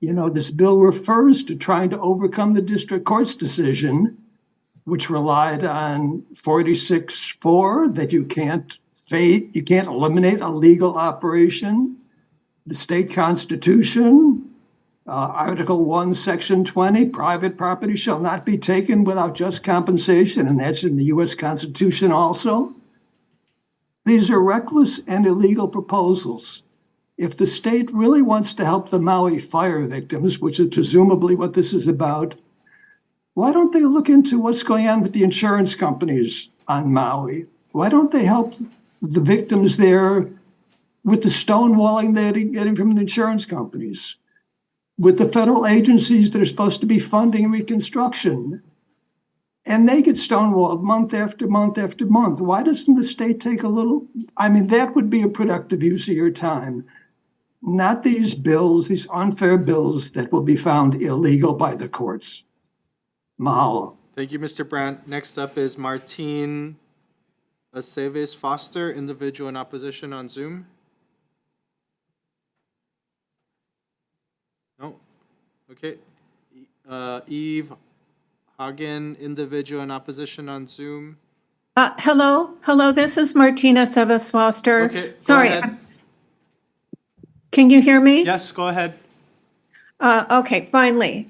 This bill refers to trying to overcome the district court's decision, which relied on 46.4, that you can't eliminate a legal operation, the state constitution, Article 1, Section 20, private property shall not be taken without just compensation, and that's in the U.S. Constitution also. These are reckless and illegal proposals. If the state really wants to help the Maui fire victims, which is presumably what this is about, why don't they look into what's going on with the insurance companies on Maui? Why don't they help the victims there with the stonewalling they're getting from the insurance companies, with the federal agencies that are supposed to be funding reconstruction? And they get stonewalled month after month after month. Why doesn't the state take a little? That would be a productive use of your time. Not these bills, these unfair bills that will be found illegal by the courts. Mahalo. Thank you, Mr. Brandt. Next up is Martine Aceves Foster, individual in opposition on Zoom. No? Okay. Eve Hagen, individual in opposition on Zoom. Hello, this is Martina Seves Foster. Okay, sorry. go ahead. Can you hear me? Yes, go ahead. Okay, finally.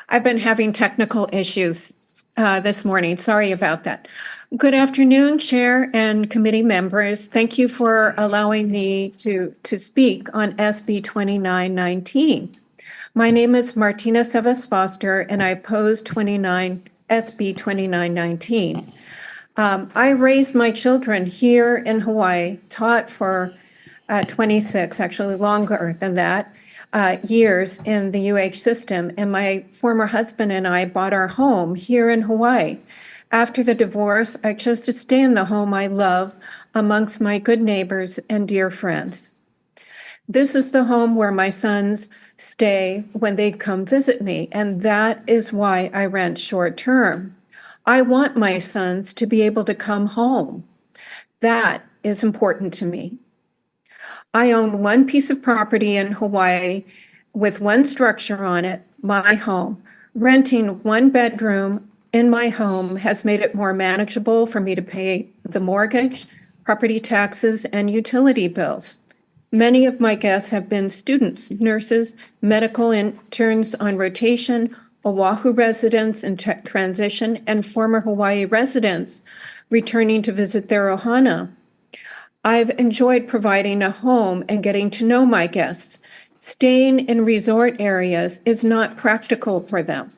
I've been having technical issues this morning. Sorry about that. Good afternoon, Chair and committee members. Thank you for allowing me to speak on SB 2919. My name is Martina Seves Foster, and I oppose SB 2919. I raised my children here in Hawaii, taught for 26, actually longer than that, years in the UH system, and my former husband and I bought our home here in Hawaii. After the divorce, I chose to stay in the home I love amongst my good neighbors and dear friends. This is the home where my sons stay when they come visit me, and that is why I rent short term. I want my sons to be able to come home. That is important to me. I own one piece of property in Hawaii with one structure on it, my home. Renting one bedroom in my home has made it more manageable for me to pay the mortgage, property taxes, and utility bills. Many of my guests have been students, nurses, medical interns on rotation, Oahu residents in transition, and former Hawaii residents returning to visit their ohana. I've enjoyed providing a home and getting to know my guests. Staying in resort areas is not practical for them.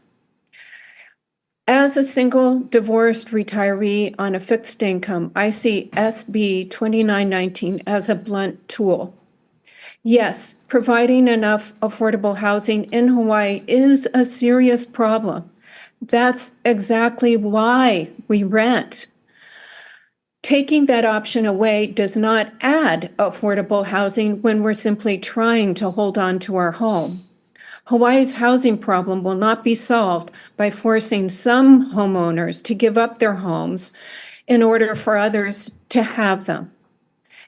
As a single divorced retiree on a fixed income, I see SB 2919 as a blunt tool. Yes, providing enough affordable housing in Hawaii is a serious problem. That's exactly why we rent. Taking that option away does not add affordable housing when we're simply trying to hold on to our home. Hawaii's housing problem will not be solved by forcing some homeowners to give up their homes in order for others to have them.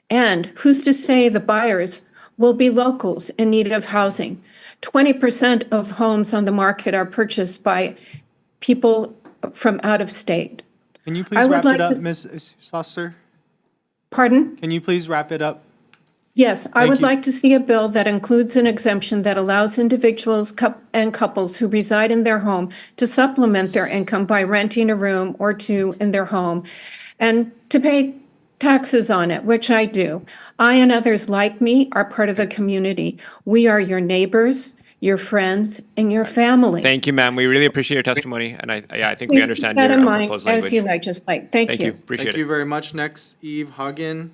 And who's to say the buyers will be locals in need of housing? 20% of homes on the market are purchased by people from out of state. Can you I please would wrap like it up, to- Ms. Foster? Pardon? Can you please wrap it up? Yes, I Thank would you. like to see a bill that includes an exemption that allows individuals and couples who reside in their home to supplement their income by renting a room or two in their home and to pay taxes on it, which I do. I and others like me are part of the community. We are your neighbors, your friends, and your family. Thank you, ma'am. We really appreciate your testimony, and I think we Please understand keep that your in mind proposed as you language. legislate. Thank you. Appreciate Thank it. you very much. Next, Eve Hagen.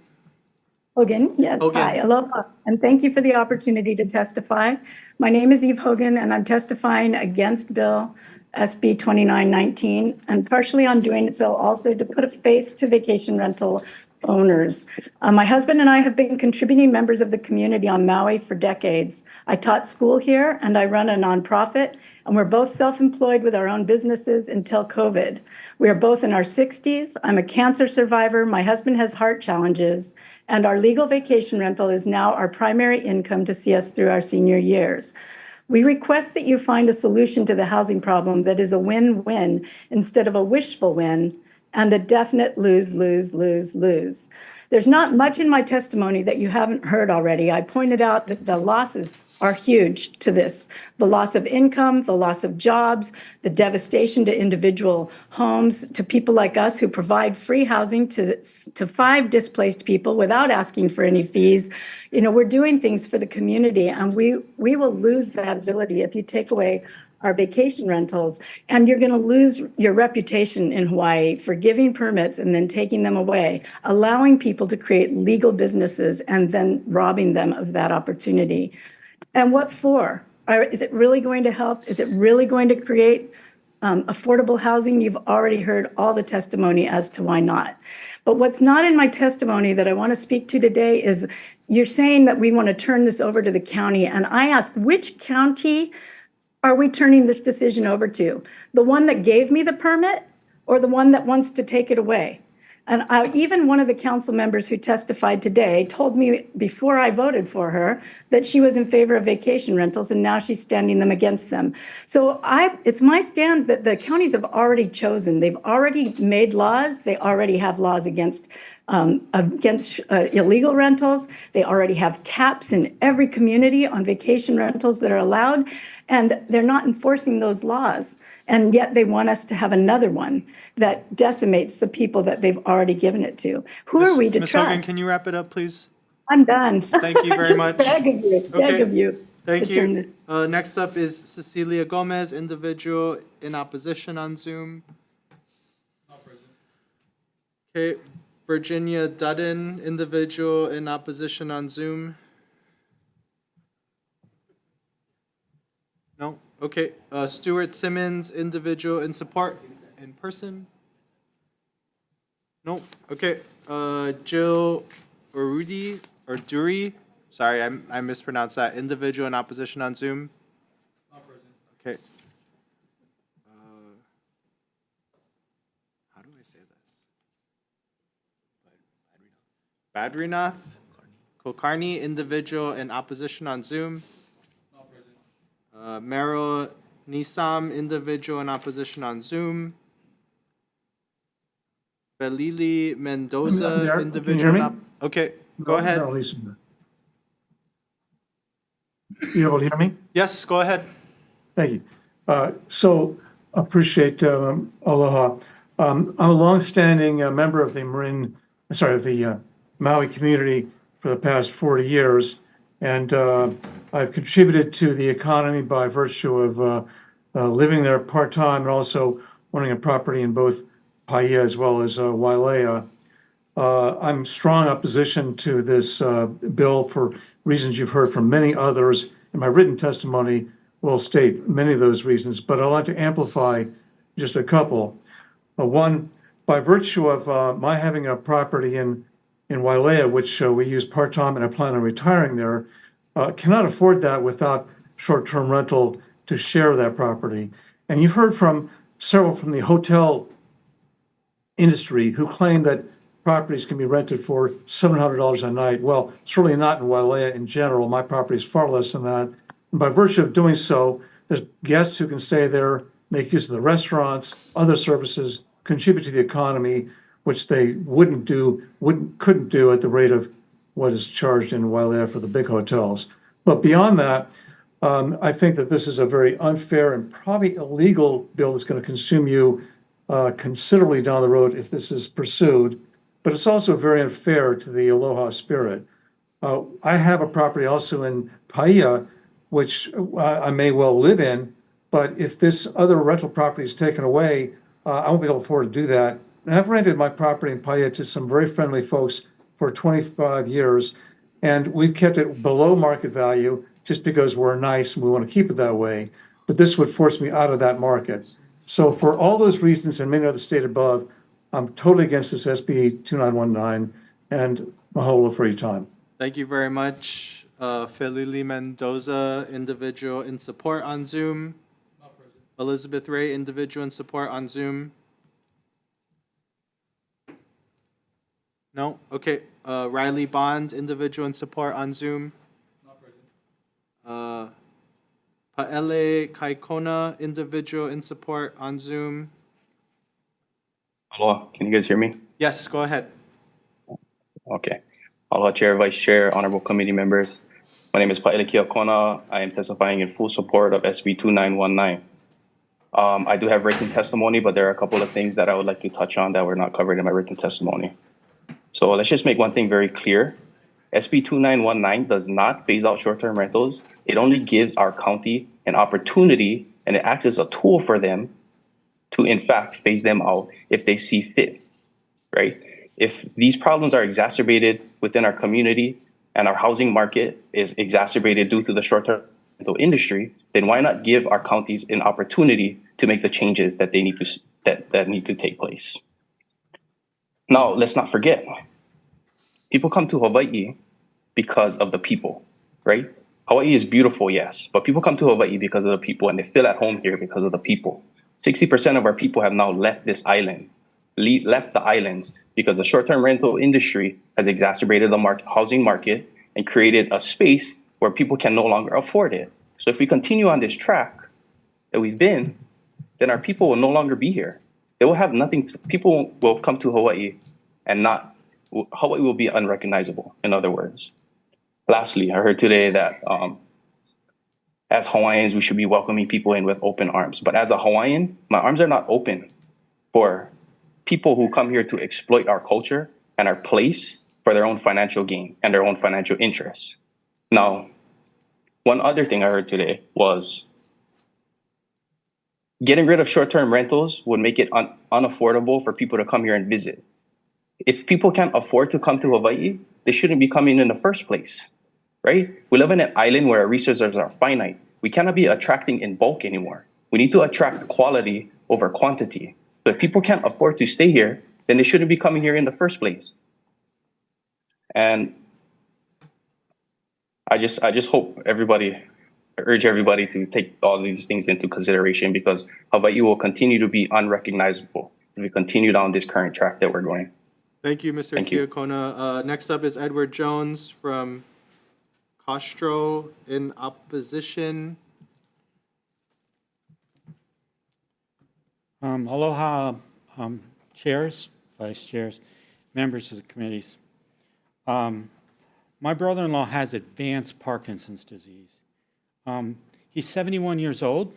Hogan, yes, Hogan. hi, aloha, and thank you for the opportunity to testify. My name is Eve Hogan, and I'm testifying against Bill SB 2919, and partially I'm doing it so also to put a face to vacation rental owners. My husband and I have been contributing members of the community on Maui for decades. I taught school here, and I run a nonprofit, and we're both self-employed with our own businesses until COVID. We are both in our 60s. I'm a cancer survivor. My husband has heart challenges. And our legal vacation rental is now our primary income to see us through our senior years. We request that you find a solution to the housing problem that is a win-win instead of a wishful win and a definite lose, lose, lose, lose. There's not much in my testimony that you haven't heard already. I pointed out that the losses are huge to this. The loss of income, the loss of jobs, the devastation to individual homes, to people like us who provide free housing to 5 displaced people without asking for any fees. You know, we're doing things for the community, and we will lose that ability if you take away our vacation rentals, and you're going to lose your reputation in Hawaii for giving permits and then taking them away, allowing people to create legal businesses and then robbing them of that opportunity. And what for? Is it really going to help? Is it really going to create affordable housing? You've already heard all the testimony as to why not. But what's not in my testimony that I want to speak to today is you're saying that we want to turn this over to the county. And I ask, which county are we turning this decision over to? The one that gave me the permit or the one that wants to take it away? And even one of the council members who testified today told me before I voted for her that she was in favor of vacation rentals, and now she's standing them against them. So it's my stand that the counties have already chosen. They've already made laws. They already have laws against illegal rentals. They already have caps in every community on vacation rentals that are allowed, and they're not enforcing those laws. And yet they want us to have another one that decimates the people that they've already given it to. Who are we to Ms. trust? Hogan, can you wrap it up, please? I'm done. Thank you very Just much. beg of you, beg of you. Thank to turn you. Next up is Cecilia Gomez, individual in opposition on Zoom. Okay, Virginia Dudden, individual in opposition on Zoom. No? Okay. Stuart Simmons, individual in support in person. No? Okay. Jill Duri, sorry, I mispronounced that. Individual in opposition on Zoom. Okay. How do I say this? Badrinath Kulkarni, individual in opposition on Zoom. Meryl Nisam, individual in opposition on Zoom. Belili Mendoza, individual. Okay, go ahead. You able to hear me? Yes, go ahead. Thank you. So appreciate aloha. I'm a longstanding member of the Maui community for the past 40 years, and I've contributed to the economy by virtue of living there part-time and also owning a property in both Paia as well as Wailea. I'm strong opposition to this bill for reasons you've heard from many others, and my written testimony will state many of those reasons, but I'd like to amplify just a couple. One, by virtue of my having a property in Wailea, which we use part-time and I plan on retiring there, cannot afford that without short-term rental to share that property. And you've heard from several from the hotel industry who claim that properties can be rented for $700 a night. Well, certainly not in Wailea in general. My property is far less than that. And by virtue of doing so, there's guests who can stay there, make use of the restaurants, other services, contribute to the economy, which they couldn't do at the rate of what is charged in Wailea for the big hotels. But beyond that, I think that this is a very unfair and probably illegal bill that's going to consume you considerably down the road if this is pursued. But it's also very unfair to the Aloha spirit. I have a property also in Paia, which I may well live in, but if this other rental property is taken away, I won't be able to afford to do that. And I've rented my property in Paia to some very friendly folks for 25 years, and we've kept it below market value just because we're nice and we want to keep it that way. But this would force me out of that market. So for all those reasons and many others stated above, I'm totally against this SB 2919, and mahalo for your time. Thank you very much. Felili Mendoza, individual in support on Zoom. Elizabeth Ray, individual in support on Zoom. No? Okay. Riley Bond, individual in support on Zoom. Paele Kaikona, individual in support on Zoom. Aloha, can you guys hear me? Yes, go ahead. Okay. Aloha, Chair, Vice Chair, honorable committee members. My name is Paele Kaikona. I am testifying in full support of SB 2919. I do have written testimony, but there are a couple of things that I would like to touch on that were not covered in my written testimony. So let's just make one thing very clear. SB 2919 does not phase out short-term rentals. It only gives our county an opportunity, and it acts as a tool for them to, in fact, phase them out if they see fit, right? If these problems are exacerbated within our community and our housing market is exacerbated due to the short-term rental industry, then why not give our counties an opportunity to make the changes that they need to that need to take place? Now, let's not forget, people come to Hawaii because of the people, right? Hawaii is beautiful, yes, but people come to Hawaii because of the people, and they feel at home here because of the people. 60% of our people have now left this island, left the islands, because the short-term rental industry has exacerbated the housing market and created a space where people can no longer afford it. So if we continue on this track that we've been, then our people will no longer be here. They will have nothing. People will come to Hawaii and Hawaii will be unrecognizable, in other words. Lastly, I heard today that as Hawaiians, we should be welcoming people in with open arms. But as a Hawaiian, my arms are not open for people who come here to exploit our culture and our place for their own financial gain and their own financial interests. Now, one other thing I heard today was getting rid of short-term rentals would make it unaffordable for people to come here and visit. If people can't afford to come to Hawaii, they shouldn't be coming in the first place, right? We live in an island where our resources are finite. We cannot be attracting in bulk anymore. We need to attract quality over quantity. So if people can't afford to stay here, then they shouldn't be coming here in the first place. And I just hope I urge everybody to take all these things into consideration, because Hawaii will continue to be unrecognizable if we continue down this current track that we're going. Thank you, Mr. Kiokona. Next up is Edward Jones from Castro in opposition. Aloha, chairs, vice chairs, members of the committees. My brother-in-law has advanced Parkinson's disease. He's 71 years old.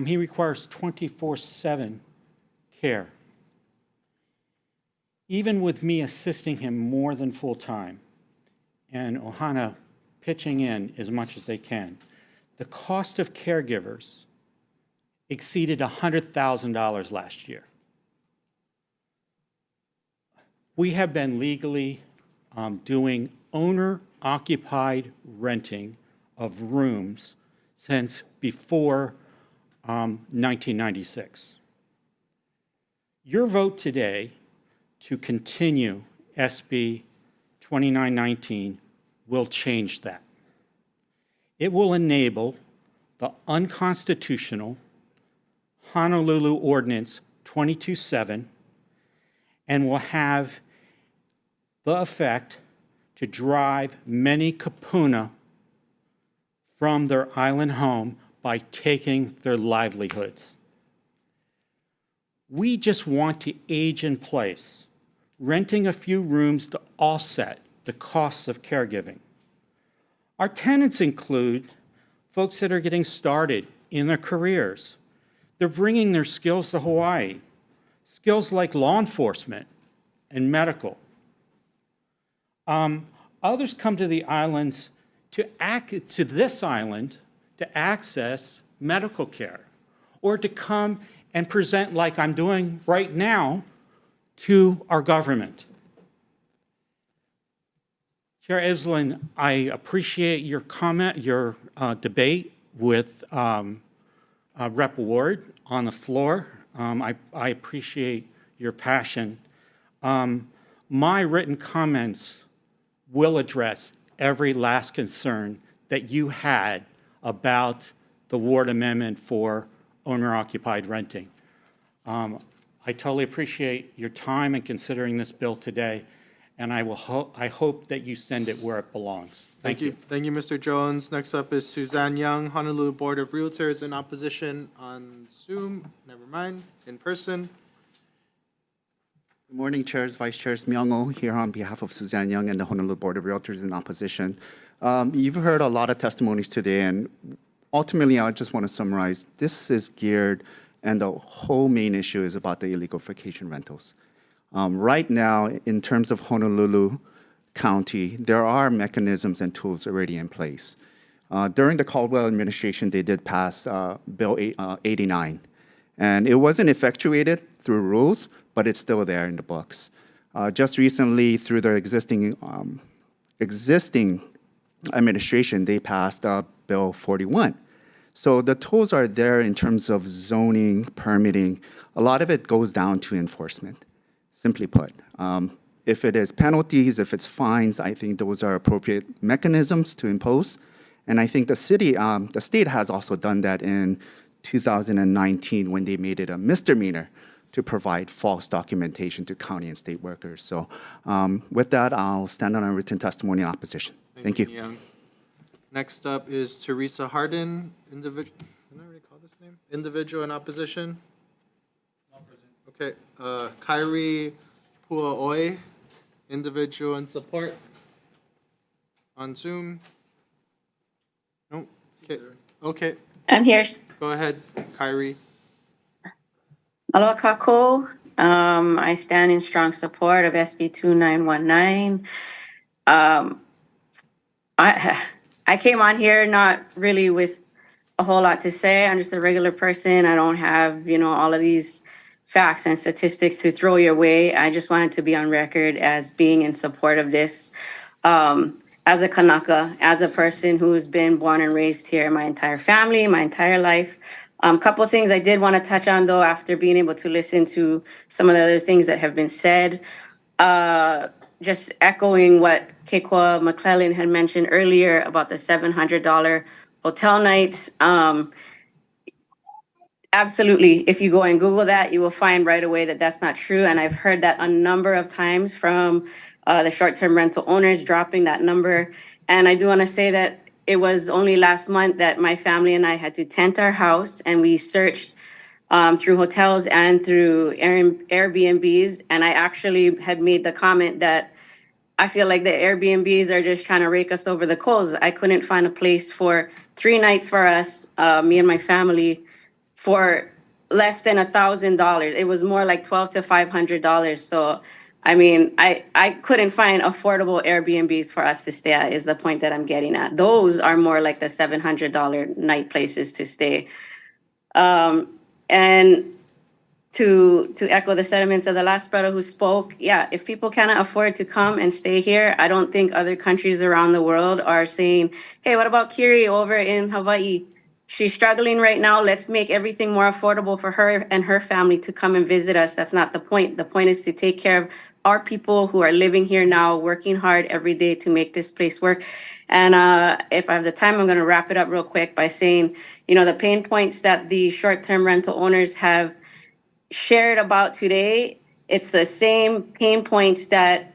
He requires 24/7 care. Even with me assisting him more than full-time and Ohana pitching in as much as they can, the cost of caregivers exceeded $100,000 last year. We have been legally doing owner-occupied renting of rooms since before 1996. Your vote today to continue SB 2919 will change that. It will enable the unconstitutional Honolulu Ordinance 22-7 and will have the effect to drive many kupuna from their island home by taking their livelihoods. We just want to age in place, renting a few rooms to offset the costs of caregiving. Our tenants include folks that are getting started in their careers. They're bringing their skills to Hawaii, skills like law enforcement and medical. Others come to the islands to this island to access medical care or to come and present like I'm doing right now to our government. Chair Evelyn, I appreciate your comment, your debate with Rep. Ward on the floor. I appreciate your passion. My written comments will address every last concern that you had about the Ward Amendment for owner-occupied renting. I totally appreciate your time in considering this bill today, and I hope that you send it where it belongs. Thank you. Thank you, Mr. Jones. Next up is Suzanne Young, Honolulu Board of Realtors, in opposition on Zoom. Never mind, in person. Good morning, Chairs, Vice Chairs. Myung-oh here on behalf of Suzanne Young and the Honolulu Board of Realtors in opposition. You've heard a lot of testimonies today, and ultimately, I just want to summarize. This is geared, and the whole main issue is about the illegal vacation rentals. Right now, in terms of Honolulu County, there are mechanisms and tools already in place. During the Caldwell administration, they did pass Bill 89, and it wasn't effectuated through rules, but it's still there in the books. Just recently, through their existing administration, they passed Bill 41. So the tools are there in terms of zoning, permitting. A lot of it goes down to enforcement, simply put. If it is penalties, if it's fines, I think those are appropriate mechanisms to impose. And I think the state has also done that in 2019 when they made it a misdemeanor to provide false documentation to county and state workers. So with that, I'll stand on a written testimony in opposition. Thank you. Young. Next up is Teresa Harden, individual. Did I already call this name? Individual in opposition. Not present. Okay. Kyrie Puaoi, individual in support. On Zoom. No. Okay. Okay. I'm here. Go ahead, Kyrie. Aloha kako. I stand in strong support of SB 2919. I came on here not really with a whole lot to say. I'm just a regular person. I don't have, all of these facts and statistics to throw your way. I just wanted to be on record as being in support of this. As a Kanaka, as a person who has been born and raised here, my entire family, my entire life. Couple of things I did want to touch on, though, after being able to listen to some of the other things that have been said. Just echoing what Keikoa McClellan had mentioned earlier about the $700 hotel nights. Absolutely. If you go and Google that, you will find right away that that's not true. And I've heard that a number of times from the short-term rental owners dropping that number. And I do want to say that it was only last month that my family and I had to tent our house, and we searched through hotels and through Airbnbs. And I actually had made the comment that I feel like the Airbnbs are just trying to rake us over the coals. I couldn't find a place for 3 nights for us, me and my family, for less than $1,000. It was more like $1,200 to $500. So, I mean, I couldn't find affordable Airbnbs for us to stay at, is the point that I'm getting at. Those are more like the $700 night places to stay. And to echo the sentiments of the last brother who spoke, yeah, if people cannot afford to come and stay here, I don't think other countries around the world are saying, hey, what about Kiri over in Hawaii? She's struggling right now. Let's make everything more affordable for her and her family to come and visit us. That's not the point. The point is to take care of our people who are living here now, working hard every day to make this place work. And if I have the time, I'm going to wrap it up real quick by saying, you know, the pain points that the short-term rental owners have shared about today, it's the same pain points that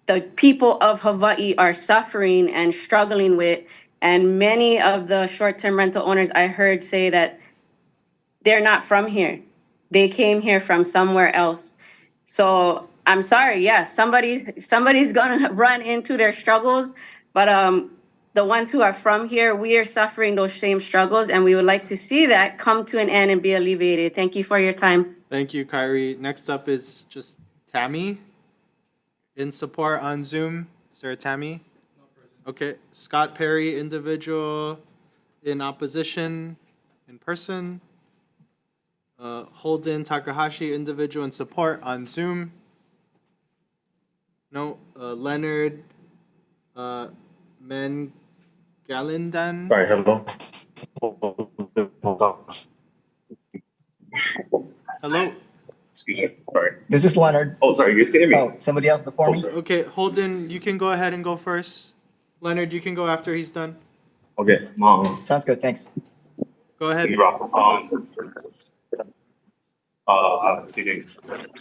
the people of Hawaii are suffering and struggling with. And many of the short-term rental owners I heard say that they're not from here. They came here from somewhere else. So I'm sorry, yes, somebody's gonna run into their struggles, but the ones who are from here, we are suffering those same struggles, and we would like to see that come to an end and be alleviated. Thank you for your time. Thank you, Kyrie. Next up is just Tammy in support on Zoom. Is there a Tammy? Okay, Scott Perry, individual in opposition in person. Holden Takahashi, individual in support on Zoom. No, Leonard Mengalindan. Sorry, hello. Hello. Excuse me, sorry. This is Leonard. Oh, sorry, you guys can hear me? Oh, somebody else before me? Okay, Holden, you can go ahead and go first. Leonard, you can go after he's done. Okay, Sounds good, thanks. Go ahead.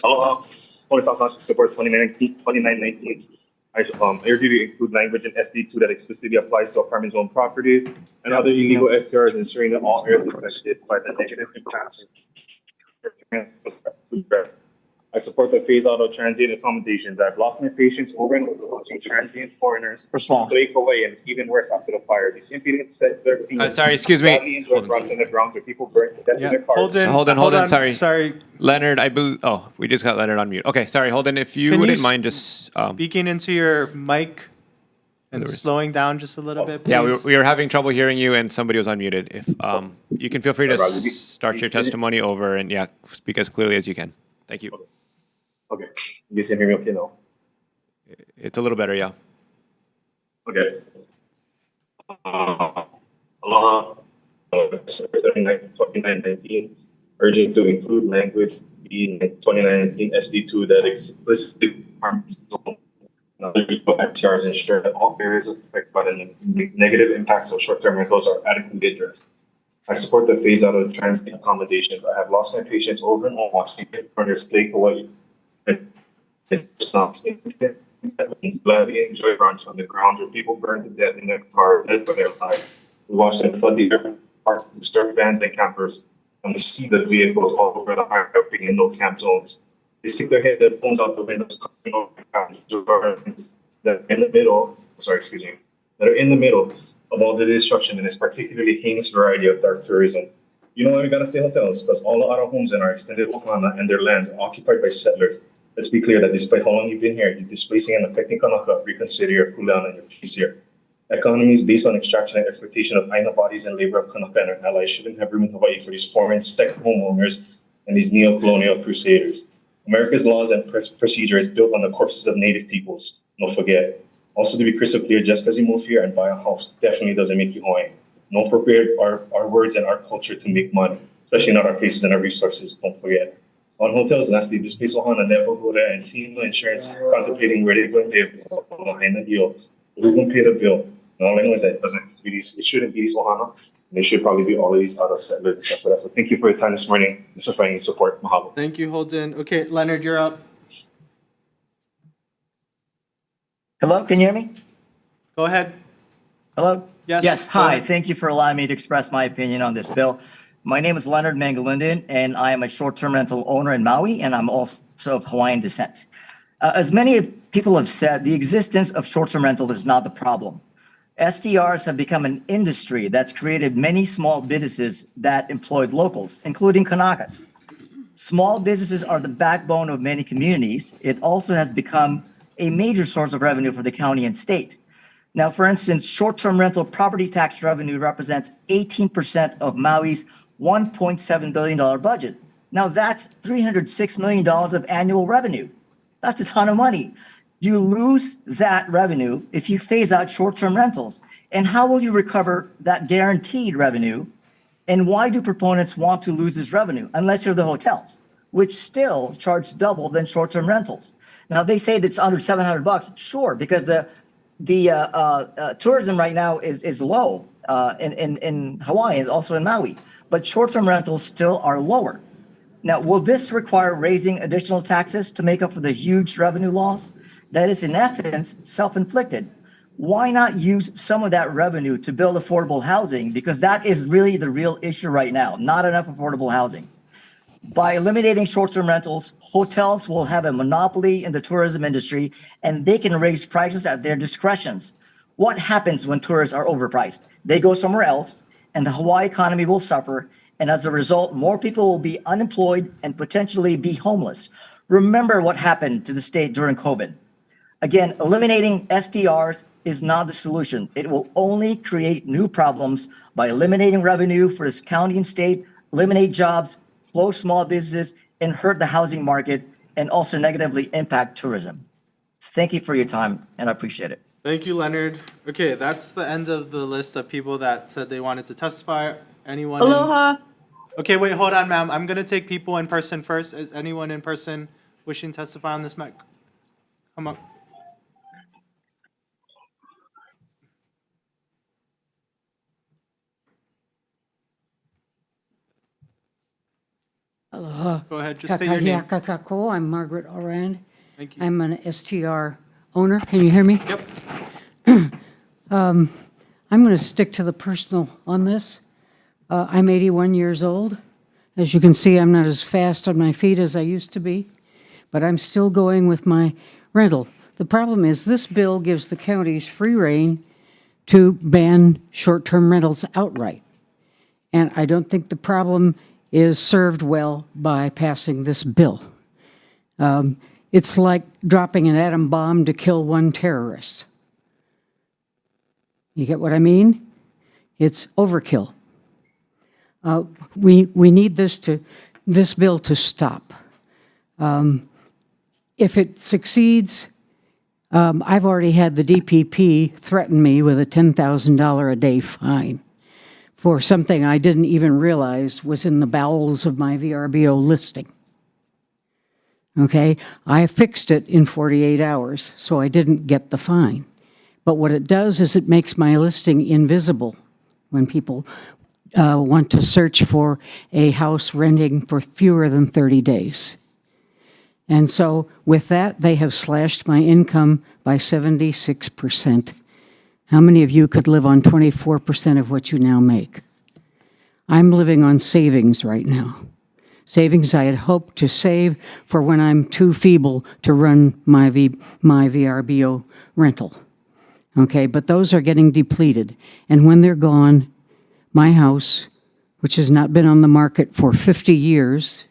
Hello, only talk support 2919. I urge you to include language in SD2 that explicitly applies to apartment zone properties and other illegal STRs, ensuring that all areas affected by the negative impacts. I support the phase out of transient accommodations. I've lost my patience over and over watching transient foreigners flake away, and it's even worse after the fire. These impudent set their feet. Sorry, excuse me. Enjoy runs in the grounds where people burn to death in their cars. Hold on, sorry. Sorry. Leonard, we just got Leonard on mute. Okay, sorry, Holden, if you wouldn't mind just speaking into your mic and slowing down just a little bit, please. Yeah, we were having trouble hearing you and somebody was unmuted. If you can feel free to start your testimony over and speak as clearly as you can. Thank you. Okay, you guys can hear me okay now? It's a little better, yeah. Okay. Aloha. 2919, urging to include language in 2019 SD2 that explicitly harms other FTRs, ensure that all areas affected by the negative impacts of short-term rentals are adequately addressed. I support the phase out of transient accommodations. I have lost my patience over and over watching foreigners flake away. It's not gladly enjoy runs on the grounds where people burn to death in their car, dead for their lives. We watch them flood the urban park, disturb vans and campers, and we see the vehicles all over the highway in no camp zones. They stick their phones out the windows, that are in the middle. That are in the middle of all the destruction in this particularly heinous variety of dark tourism. You know why we gotta stay hotels? Because all our homes in our extended Ohana and their lands are occupied by settlers. Let's be clear that despite how long you've been here, you're displacing and affecting Kanaka, reconsider your kuleana and your peace here. Economies based on extraction and exploitation of Aina bodies and labor of Kanaka and our allies shouldn't have room in Hawaii for these foreign sect homeowners and these neo-colonial crusaders. America's laws and procedure is built on the corpses of native peoples. Don't forget. Also, to be crystal clear, just because you move here and buy a house definitely doesn't make you Hawaiian. Don't appropriate our words and our culture to make money, especially not our places and our resources. Don't forget. On hotels, lastly, this place Ohana, Nevo, Hora, and FEMA insurance contemplating where they're going to pay behind the deal. Who's going to pay the bill? And all I know is that it shouldn't be these Ohana. And it should probably be all of these other settlers and stuff like that. So thank you for your time this morning. This is finding support. Mahalo. Thank you, Holden. Okay, Leonard, you're up. Hello, can you hear me? Go ahead. Hello? Yes. Yes, hi. Thank you for allowing me to express my opinion on this bill. My name is Leonard Mangalindan, and I am a short-term rental owner in Maui, and I'm also of Hawaiian descent. As many people have said, the existence of short-term rental is not the problem. STRs have become an industry that's created many small businesses that employed locals, including Kanakas. Small businesses are the backbone of many communities. It also has become a major source of revenue for the county and state. Now, for instance, short-term rental property tax revenue represents 18% of Maui's $1.7 billion budget. Now, that's $306 million of annual revenue. That's a ton of money. You lose that revenue if you phase out short-term rentals. And how will you recover that guaranteed revenue? And why do proponents want to lose this revenue? Unless you're the hotels, which still charge double than short-term rentals. Now, they say that it's under $700. Sure, because the tourism right now is low in Hawaii and also in Maui, but short-term rentals still are lower. Now, will this require raising additional taxes to make up for the huge revenue loss? That is, in essence, self-inflicted. Why not use some of that revenue to build affordable housing? Because that is really the real issue right now, not enough affordable housing. By eliminating short-term rentals, hotels will have a monopoly in the tourism industry, and they can raise prices at their discretions. What happens when tourists are overpriced? They go somewhere else, and the Hawaii economy will suffer, and as a result, more people will be unemployed and potentially be homeless. Remember what happened to the state during COVID. Again, eliminating STRs is not the solution. It will only create new problems by eliminating revenue for this county and state, eliminate jobs, close small businesses, and hurt the housing market, and also negatively impact tourism. Thank you for your time, and I appreciate it. Thank you, Leonard. Okay, that's the end of the list of people that said they wanted to testify. Anyone? Aloha. Okay, wait, hold on, ma'am. I'm gonna take people in person first. Is anyone in person wishing to testify on this matter? Come up. Aloha. Go ahead, just say your name. Kakahiaka. I'm Margaret Orand. Thank you. I'm an STR owner. Can you hear me? Yep. I'm going to stick to the personal on this. I'm 81 years old. As you can see, I'm not as fast on my feet as I used to be, but I'm still going with my rental. The problem is this bill gives the counties free rein to ban short-term rentals outright. And I don't think the problem is served well by passing this bill. It's like dropping an atom bomb to kill one terrorist. You get what I mean? It's overkill. We need this bill to stop. If it succeeds, I've already had the DPP threaten me with a $10,000 a day fine for something I didn't even realize was in the bowels of my VRBO listing. Okay, I fixed it in 48 hours, so I didn't get the fine. But what it does is it makes my listing invisible when people want to search for a house renting for fewer than 30 days. And so with that, they have slashed my income by 76%. How many of you could live on 24% of what you now make? I'm living on savings right now. Savings I had hoped to save for when I'm too feeble to run my VRBO rental. Okay, but those are getting depleted. And when they're gone, my house, which has not been on the market for 50 years,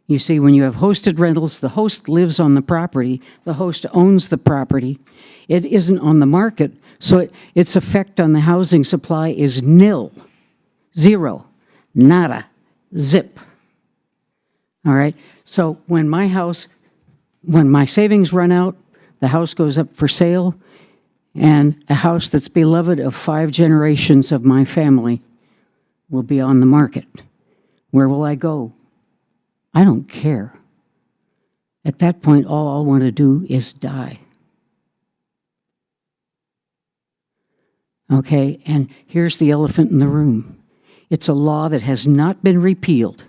you see, when you have hosted rentals, the host lives on the property, the host owns the property. It isn't on the market, so its effect on the housing supply is nil, zero, nada, zip. All right, so when my savings run out, the house goes up for sale, and a house that's beloved of 5 generations of my family will be on the market. Where will I go? I don't care. At that point, all I'll want to do is die. Okay, and here's the elephant in the room. It's a law that has not been repealed.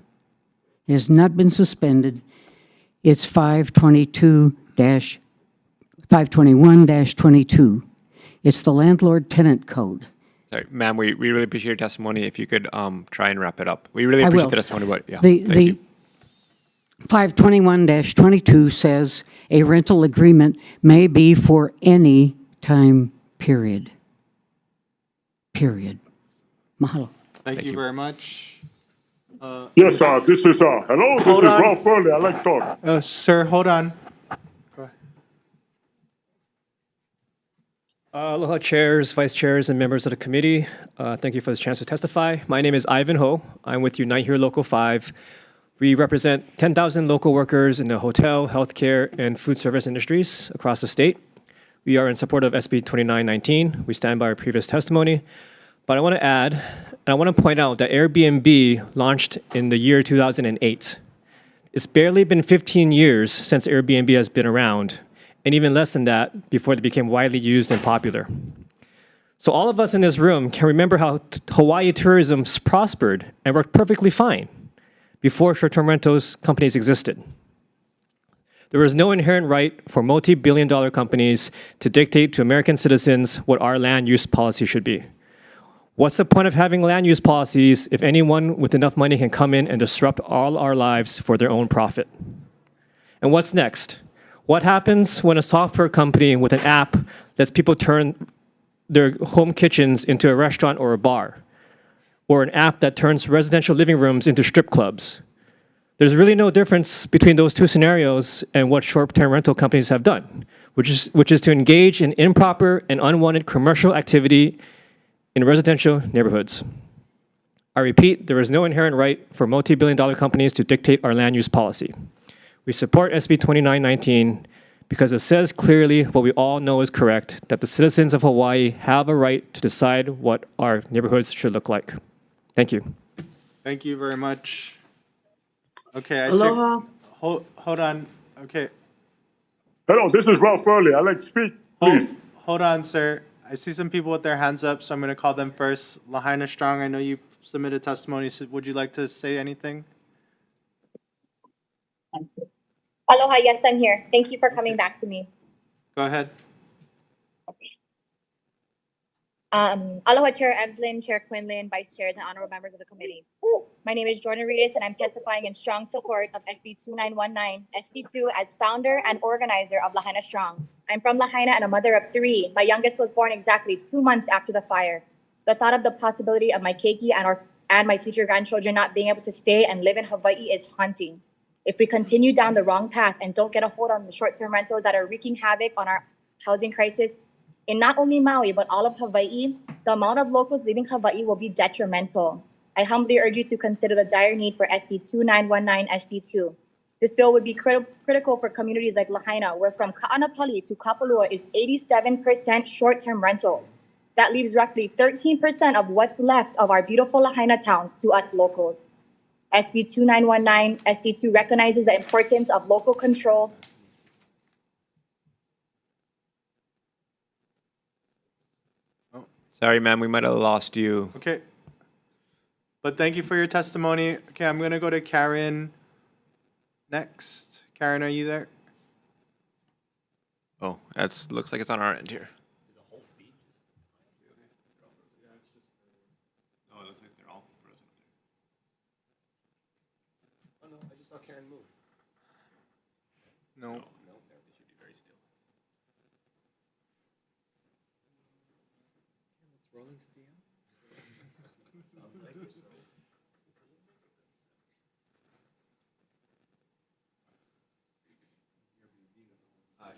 It has not been suspended. It's 521-22. It's the landlord-tenant code. Sorry, ma'am, we really appreciate your testimony. If you could try and wrap it up. We really appreciate the testimony. But yeah, thank you. 521-22 says a rental agreement may be for any time period. Period. Mahalo. Thank you very much. Yes, this is, hello, this Hold is on. Ralph Burley. I'd like to talk. Sir, hold on. Aloha chairs, vice chairs, and members of the committee. Thank you for this chance to testify. My name is Ivan Ho. I'm with Unite Here Local 5. We represent 10,000 local workers in the hotel, healthcare, and food service industries across the state. We are in support of SB 2919. We stand by our previous testimony. But I want to add, and I want to point out that Airbnb launched in the year 2008. It's barely been 15 years since Airbnb has been around, and even less than that before they became widely used and popular. So all of us in this room can remember how Hawaii tourism prospered and worked perfectly fine before short-term rentals companies existed. There was no inherent right for multi-billion-dollar companies to dictate to American citizens what our land use policy should be. What's the point of having land use policies if anyone with enough money can come in and disrupt all our lives for their own profit? And what's next? What happens when a software company with an app lets people turn their home kitchens into a restaurant or a bar? Or an app that turns residential living rooms into strip clubs? There's really no difference between those two scenarios and what short-term rental companies have done, which is to engage in improper and unwanted commercial activity in residential neighborhoods. I repeat, there is no inherent right for multi-billion-dollar companies to dictate our land use policy. We support SB 2919 because it says clearly what we all know is correct, that the citizens of Hawaii have a right to decide what our neighborhoods should look like. Thank you. Thank you very much. Okay, Aloha. Hold on. Okay. Hello, this is Ralph Burley. I'd like to speak, please. Hold on, sir. I see some people with their hands up, so I'm going to call them first. Lahaina Strong, I know you submitted testimony. So would you like to say anything? Aloha, yes, I'm here. Thank you for coming back to me. Go ahead. Aloha, Chair Evslin, Chair Quinlan, Vice Chairs, and honorable members of the committee. My name is Jordan Reedus, and I'm testifying in strong support of SB 2919, SD2, as founder and organizer of Lahaina Strong. I'm from Lahaina and a mother of 3. My youngest was born exactly 2 months after the fire. The thought of the possibility of my keiki and my future grandchildren not being able to stay and live in Hawaii is haunting. If we continue down the wrong path and don't get a hold on the short-term rentals that are wreaking havoc on our housing crisis, in not only Maui, but all of Hawaii, the amount of locals leaving Hawaii will be detrimental. I humbly urge you to consider the dire need for SB 2919 SD2. This bill would be critical for communities like Lahaina, where from Ka'anapali to Kapalua is 87% short-term rentals. That leaves roughly 13% of what's left of our beautiful Lahaina town to us locals. SB 2919 SD2 recognizes the importance of local control. Sorry, ma'am, we might have lost you. Okay. But thank you for your testimony. Okay, I'm going to go to Karen next. Karen, are you there? Oh, looks like it's on our end here. No, it looks like they're all frozen. Oh, no, I just saw Karen move. No. They should be very still. Let's roll into the end. Sounds like you're so.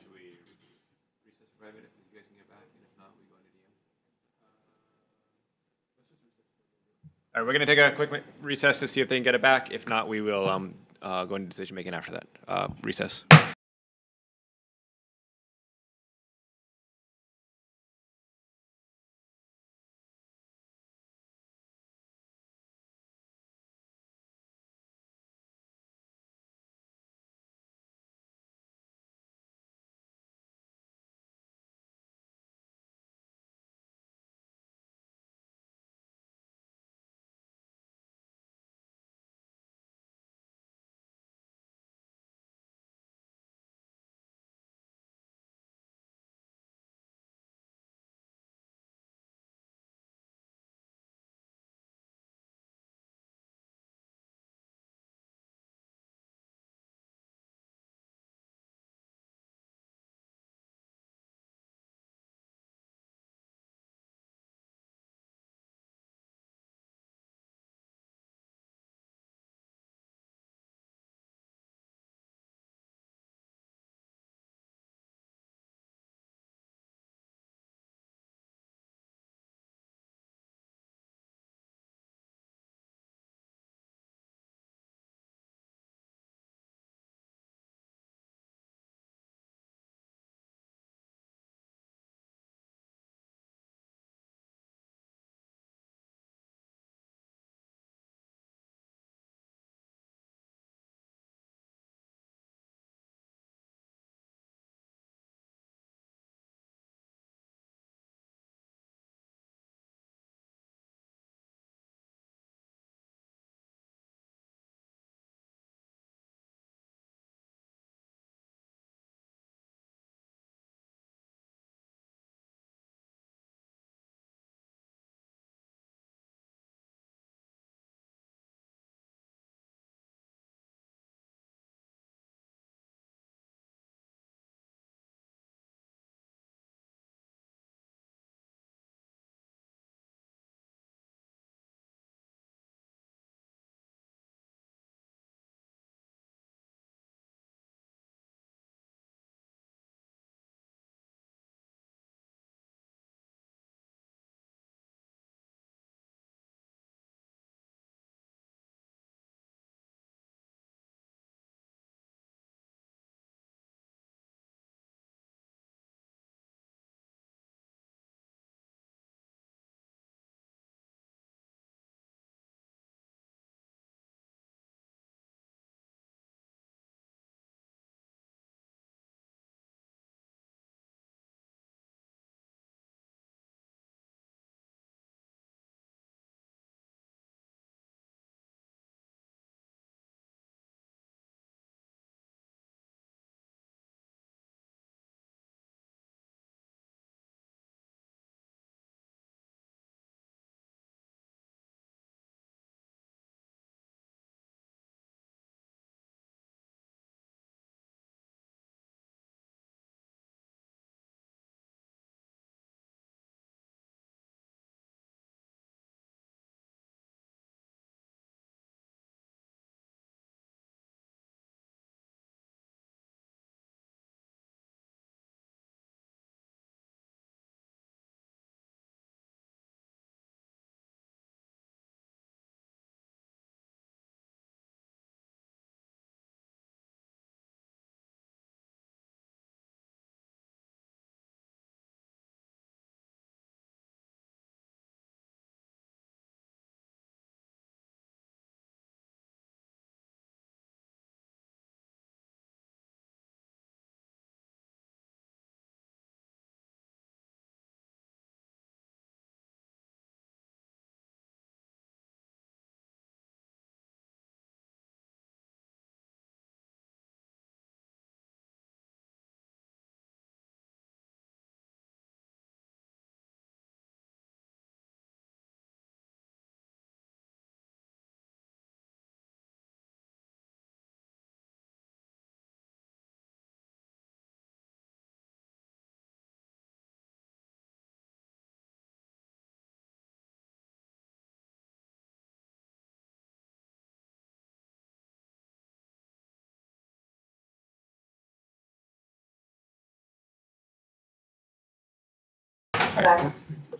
Should we recess for 5 minutes so you guys can get back? And if not, we go into DM. All right, we're going to take a quick recess to see if they can get it back. If not, we will go into decision making after that. Recess.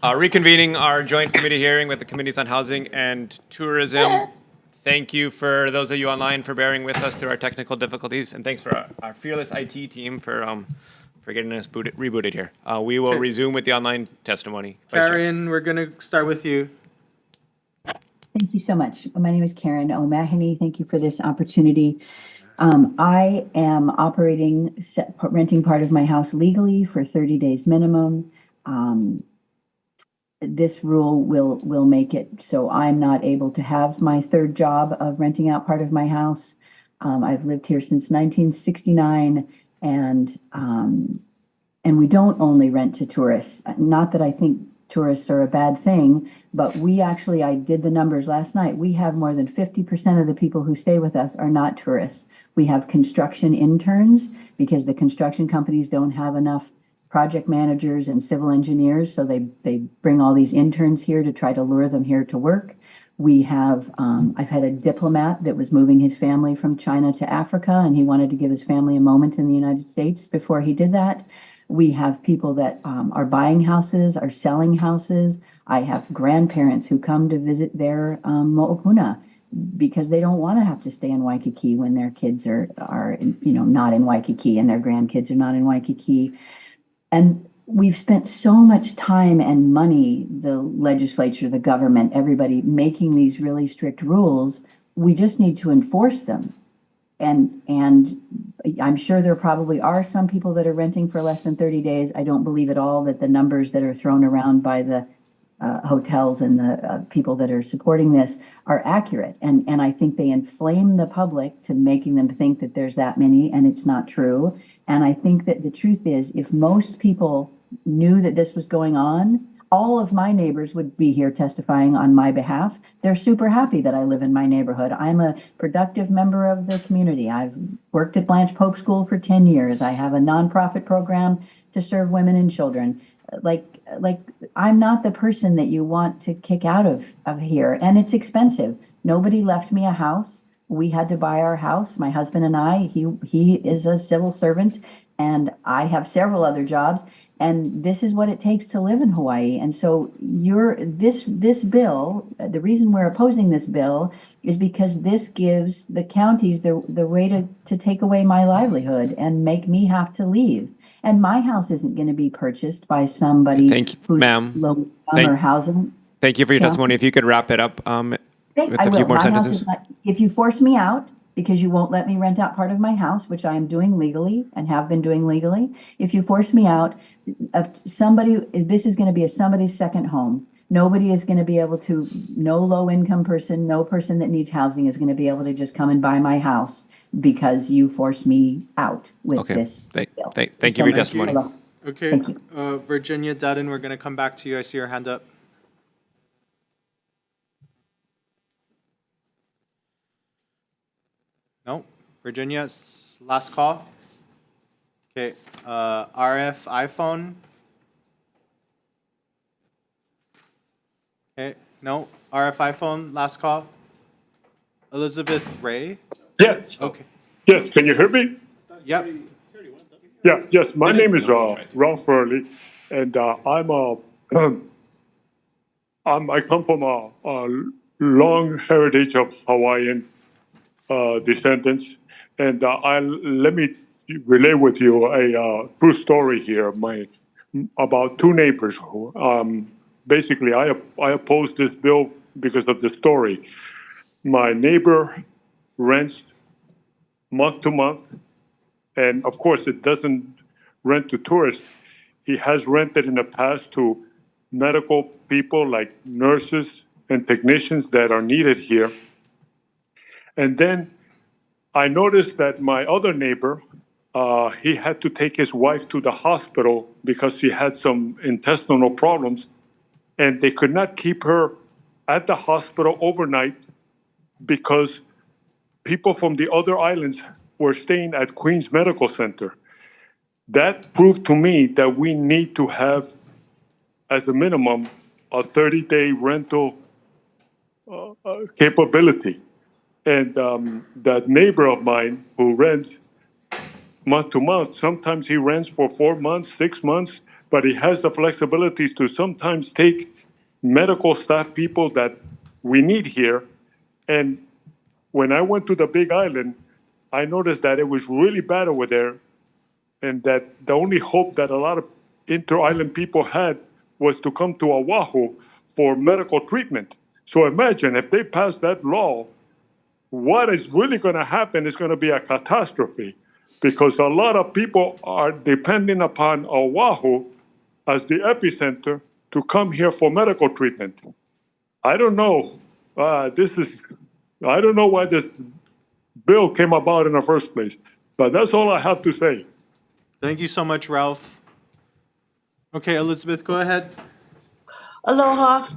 Reconvening our joint committee hearing with the Committees on Housing and Tourism. Thank you for those of you online for bearing with us through our technical difficulties, and thanks for our fearless IT team for getting us rebooted here. We will resume with the online testimony. Vice Chair. Karen, we're going to start with you. Thank you so much. My name is Karen O'Mahony. Thank you for this opportunity. I am renting part of my house legally for 30 days minimum. This rule will make it so I'm not able to have my third job of renting out part of my house. I've lived here since 1969, and we don't only rent to tourists. Not that I think tourists are a bad thing, but I did the numbers last night. We have more than 50% of the people who stay with us are not tourists. We have construction interns because the construction companies don't have enough project managers and civil engineers, so they bring all these interns here to try to lure them here to work. We have, I've had a diplomat that was moving his family from China to Africa, and he wanted to give his family a moment in the United States before he did that. We have people that are buying houses, are selling houses. I have grandparents who come to visit their mo'opuna because they don't want to have to stay in Waikiki when their kids are not in Waikiki and their grandkids are not in Waikiki. And we've spent so much time and money, the legislature, the government, everybody making these really strict rules. We just need to enforce them. And I'm sure there probably are some people that are renting for less than 30 days. I don't believe at all that the numbers that are thrown around by the hotels and the people that are supporting this are accurate. And I think they inflame the public to making them think that there's that many, and it's not true. And I think that the truth is, if most people knew that this was going on, all of my neighbors would be here testifying on my behalf. They're super happy that I live in my neighborhood. I'm a productive member of the community. I've worked at Blanche Pope School for 10 years. I have a nonprofit program to serve women and children. Like I'm not the person that you want to kick out of here. And it's expensive. Nobody left me a house. We had to buy our house, my husband and I. He is a civil servant, and I have several other jobs. And this is what it takes to live in Hawaii. And so this bill, the reason we're opposing this bill is because this gives the counties the way to take away my livelihood and make me have to leave. And my house isn't going to be purchased by somebody who's low income or housing. Thank you for your testimony. If you could wrap it up with a few more sentences. If you force me out because you won't let me rent out part of my house, which I am doing legally and have been doing legally, if you force me out, this is going to be somebody's second home. Nobody is going to be able to, no low income person, no person that needs housing is going to be able to just come and buy my house because you forced me out with this bill. Thank you for your testimony. Okay, Thank you. Virginia Dutton, we're going to come back to you. I see your hand up. No, Virginia, last call. Okay, RF iPhone. Okay, no, RF iPhone, last call. Elizabeth Ray. Yes. Okay. Yes, can you hear me? Yep. Yeah, yes, my name is Ralph Early, and I come from a long heritage of Hawaiian descendants, and let me relay with you a true story here. About two neighbors who, basically, I oppose this bill because of the story. My neighbor rents month to month, and of course, it doesn't rent to tourists. He has rented in the past to medical people like nurses and technicians that are needed here. And then I noticed that my other neighbor, he had to take his wife to the hospital because she had some intestinal problems, and they could not keep her at the hospital overnight because people from the other islands were staying at Queens Medical Center. That proved to me that we need to have, as a minimum, a 30-day rental capability. And that neighbor of mine who rents month to month, sometimes he rents for 4 months, 6 months. but he has the flexibilities to sometimes take medical staff people that we need here. And when I went to the Big Island, I noticed that it was really bad over there, and that the only hope that a lot of inter-island people had was to come to Oahu for medical treatment. So imagine if they pass that law, what is really going to happen is going to be a catastrophe, because a lot of people are depending upon Oahu as the epicenter to come here for medical treatment. I don't know. I don't know why this bill came about in the first place, but that's all I have to say. Thank you so much, Ralph. Okay, Elizabeth, go ahead. Aloha.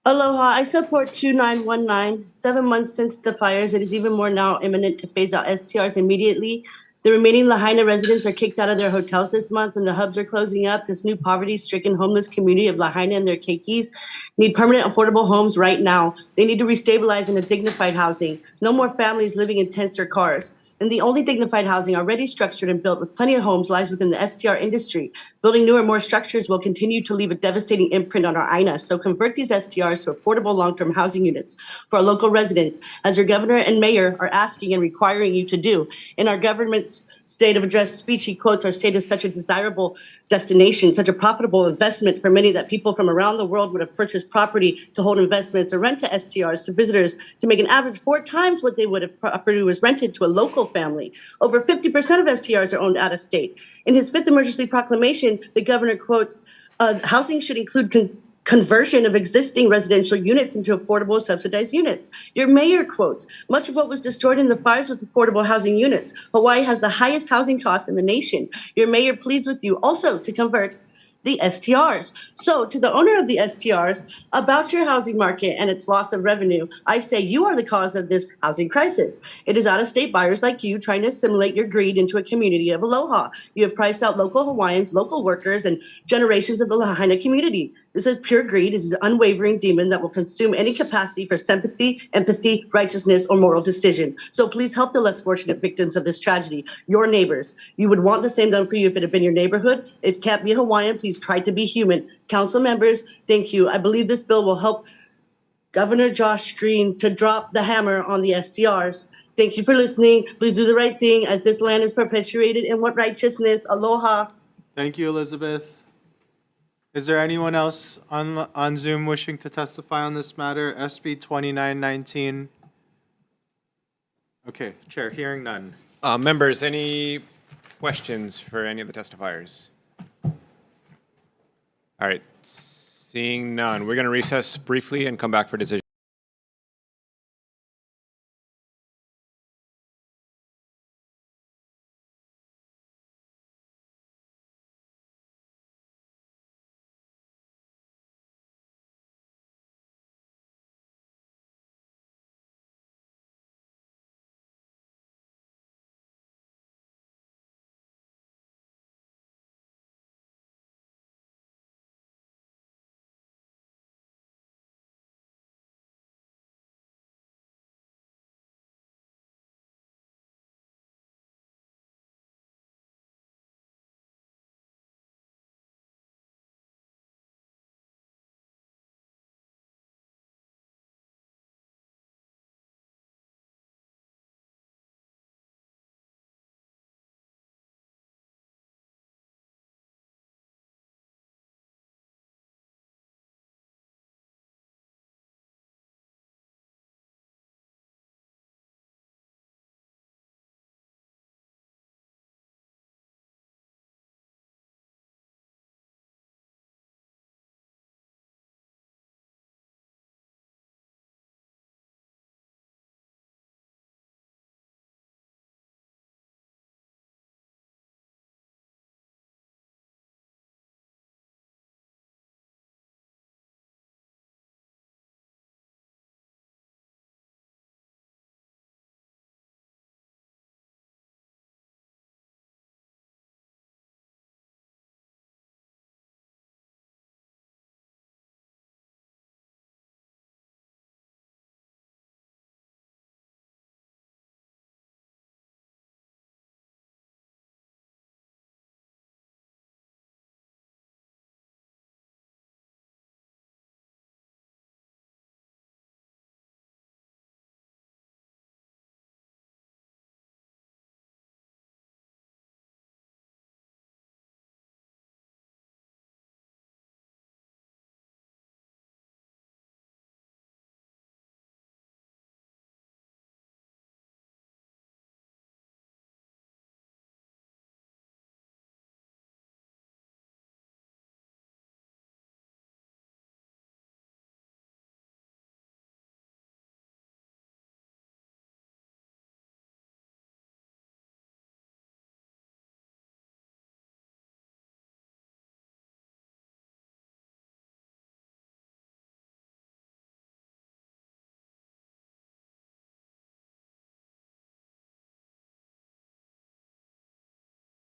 Aloha. I support 2919. 7 months since the fires, it is even more now imminent to phase out STRs immediately. The remaining Lahaina residents are kicked out of their hotels this month, and the hubs are closing up. This new poverty-stricken homeless community of Lahaina and their keikis need permanent affordable homes right now. They need to restabilize in a dignified housing. No more families living in tents or cars. And the only dignified housing already structured and built with plenty of homes lies within the STR industry. Building newer, more structures will continue to leave a devastating imprint on our INA. So convert these STRs to affordable long-term housing units for our local residents, as your governor and mayor are asking and requiring you to do. In our government's state of address speech, he quotes our state as such a desirable destination, such a profitable investment for many that people from around the world would have purchased property to hold investments or rent to STRs to visitors to make an average 4 times what they would if property was rented to a local family. Over 50% of STRs are owned out of state. In his 5th emergency proclamation, the governor quotes, housing should include conversion of existing residential units into affordable subsidized units. Your mayor quotes, much of what was destroyed in the fires was affordable housing units. Hawaii has the highest housing costs in the nation. Your mayor pleads with you also to convert the STRs. So to the owner of the STRs, about your housing market and its loss of revenue, I say you are the cause of this housing crisis. It is out-of-state buyers like you trying to assimilate your greed into a community of aloha. You have priced out local Hawaiians, local workers, and generations of the Lahaina community. This is pure greed. This is an unwavering demon that will consume any capacity for sympathy, empathy, righteousness, or moral decision. So please help the less fortunate victims of this tragedy, your neighbors. You would want the same done for you if it had been your neighborhood. If you can't be Hawaiian, please try to be human. Council members, thank you. I believe this bill will help Governor Josh Green to drop the hammer on the STRs. Thank you for listening. Please do the right thing as this land is perpetuated in what righteousness. Aloha. Thank you, Elizabeth. Is there anyone else on Zoom wishing to testify on this matter? SB 2919. Okay, Chair, hearing none. Members, any questions for any of the testifiers? All right, seeing none, we're going to recess briefly and come back for decision.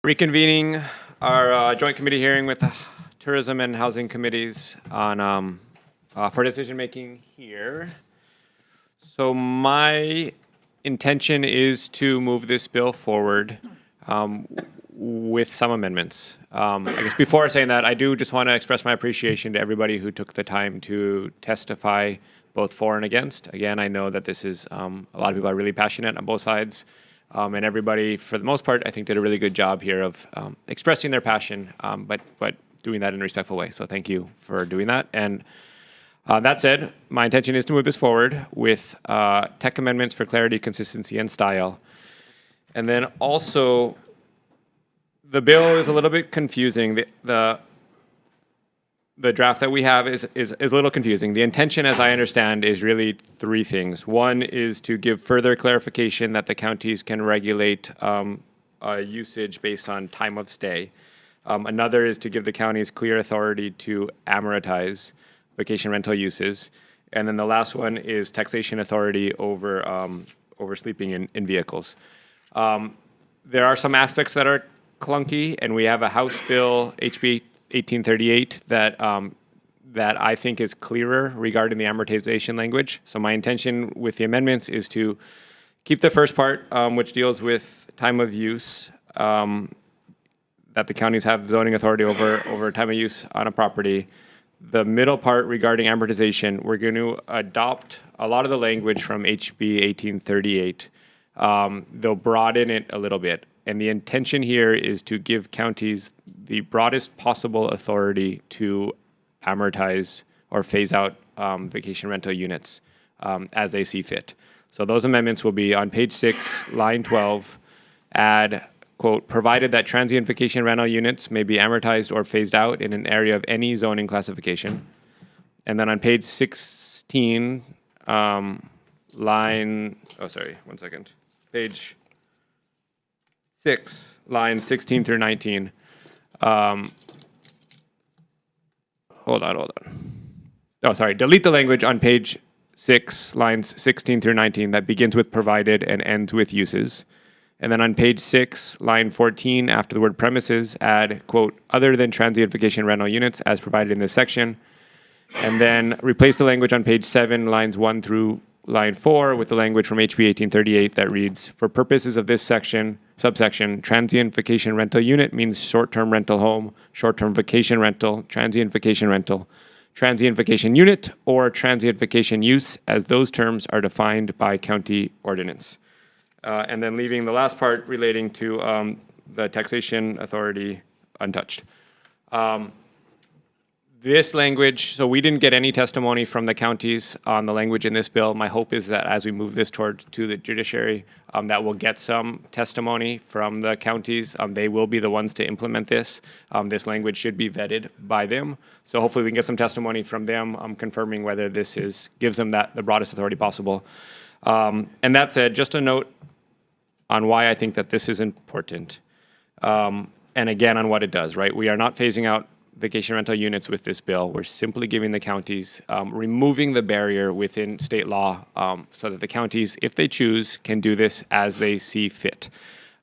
Reconvening our joint committee hearing with the Tourism and Housing Committees on for decision making here. So my intention is to move this bill forward with some amendments. I guess before saying that, I do just want to express my appreciation to everybody who took the time to testify both for and against. Again, I know that this is, a lot of people are really passionate on both sides. And everybody, for the most part, I think did a really good job here of expressing their passion, but doing that in a respectful way. So thank you for doing that. And that said, my intention is to move this forward with tech amendments for clarity, consistency, and style. And then also, the bill is a little bit confusing. The draft that we have is a little confusing. The intention, as I understand, is really three things. One is to give further clarification that the counties can regulate usage based on time of stay. Another is to give the counties clear authority to amortize vacation rental uses. And then the last one is taxation authority over sleeping in vehicles. There are some aspects that are clunky, and we have a House Bill, HB 1838, that I think is clearer regarding the amortization language. So my intention with the amendments is to keep the first part, which deals with time of use, that the counties have zoning authority over time of use on a property. The middle part regarding amortization, we're going to adopt a lot of the language from HB 1838. They'll broaden it a little bit. And the intention here is to give counties the broadest possible authority to amortize or phase out vacation rental units as they see fit. So those amendments will be on page 6, line 12, add, quote, provided that transient vacation rental units may be amortized or phased out in an area of any zoning classification. And then on page 16, page 6, lines 16 through 19. Hold on. Oh, sorry. Delete the language on page 6, lines 16 through 19 that begins with provided and ends with uses. And then on page 6, line 14, after the word premises, add, quote, other than transient vacation rental units as provided in this section. And then replace the language on page 7, lines 1 through line 4 with the language from HB 1838 that reads, for purposes of this subsection, transient vacation rental unit means short-term rental home, short-term vacation rental, transient vacation unit, or transient vacation use, as those terms are defined by county ordinance. And then leaving the last part relating to the taxation authority untouched. This language, so we didn't get any testimony from the counties on the language in this bill. My hope is that as we move this to the judiciary, that we'll get some testimony from the counties. They will be the ones to implement this. This language should be vetted by them. So hopefully we can get some testimony from them confirming whether this gives them the broadest authority possible. And that said, just a note on why I think that this is important. And again, on what it does, right? We are not phasing out vacation rental units with this bill. We're simply giving the counties, removing the barrier within state law so that the counties, if they choose, can do this as they see fit.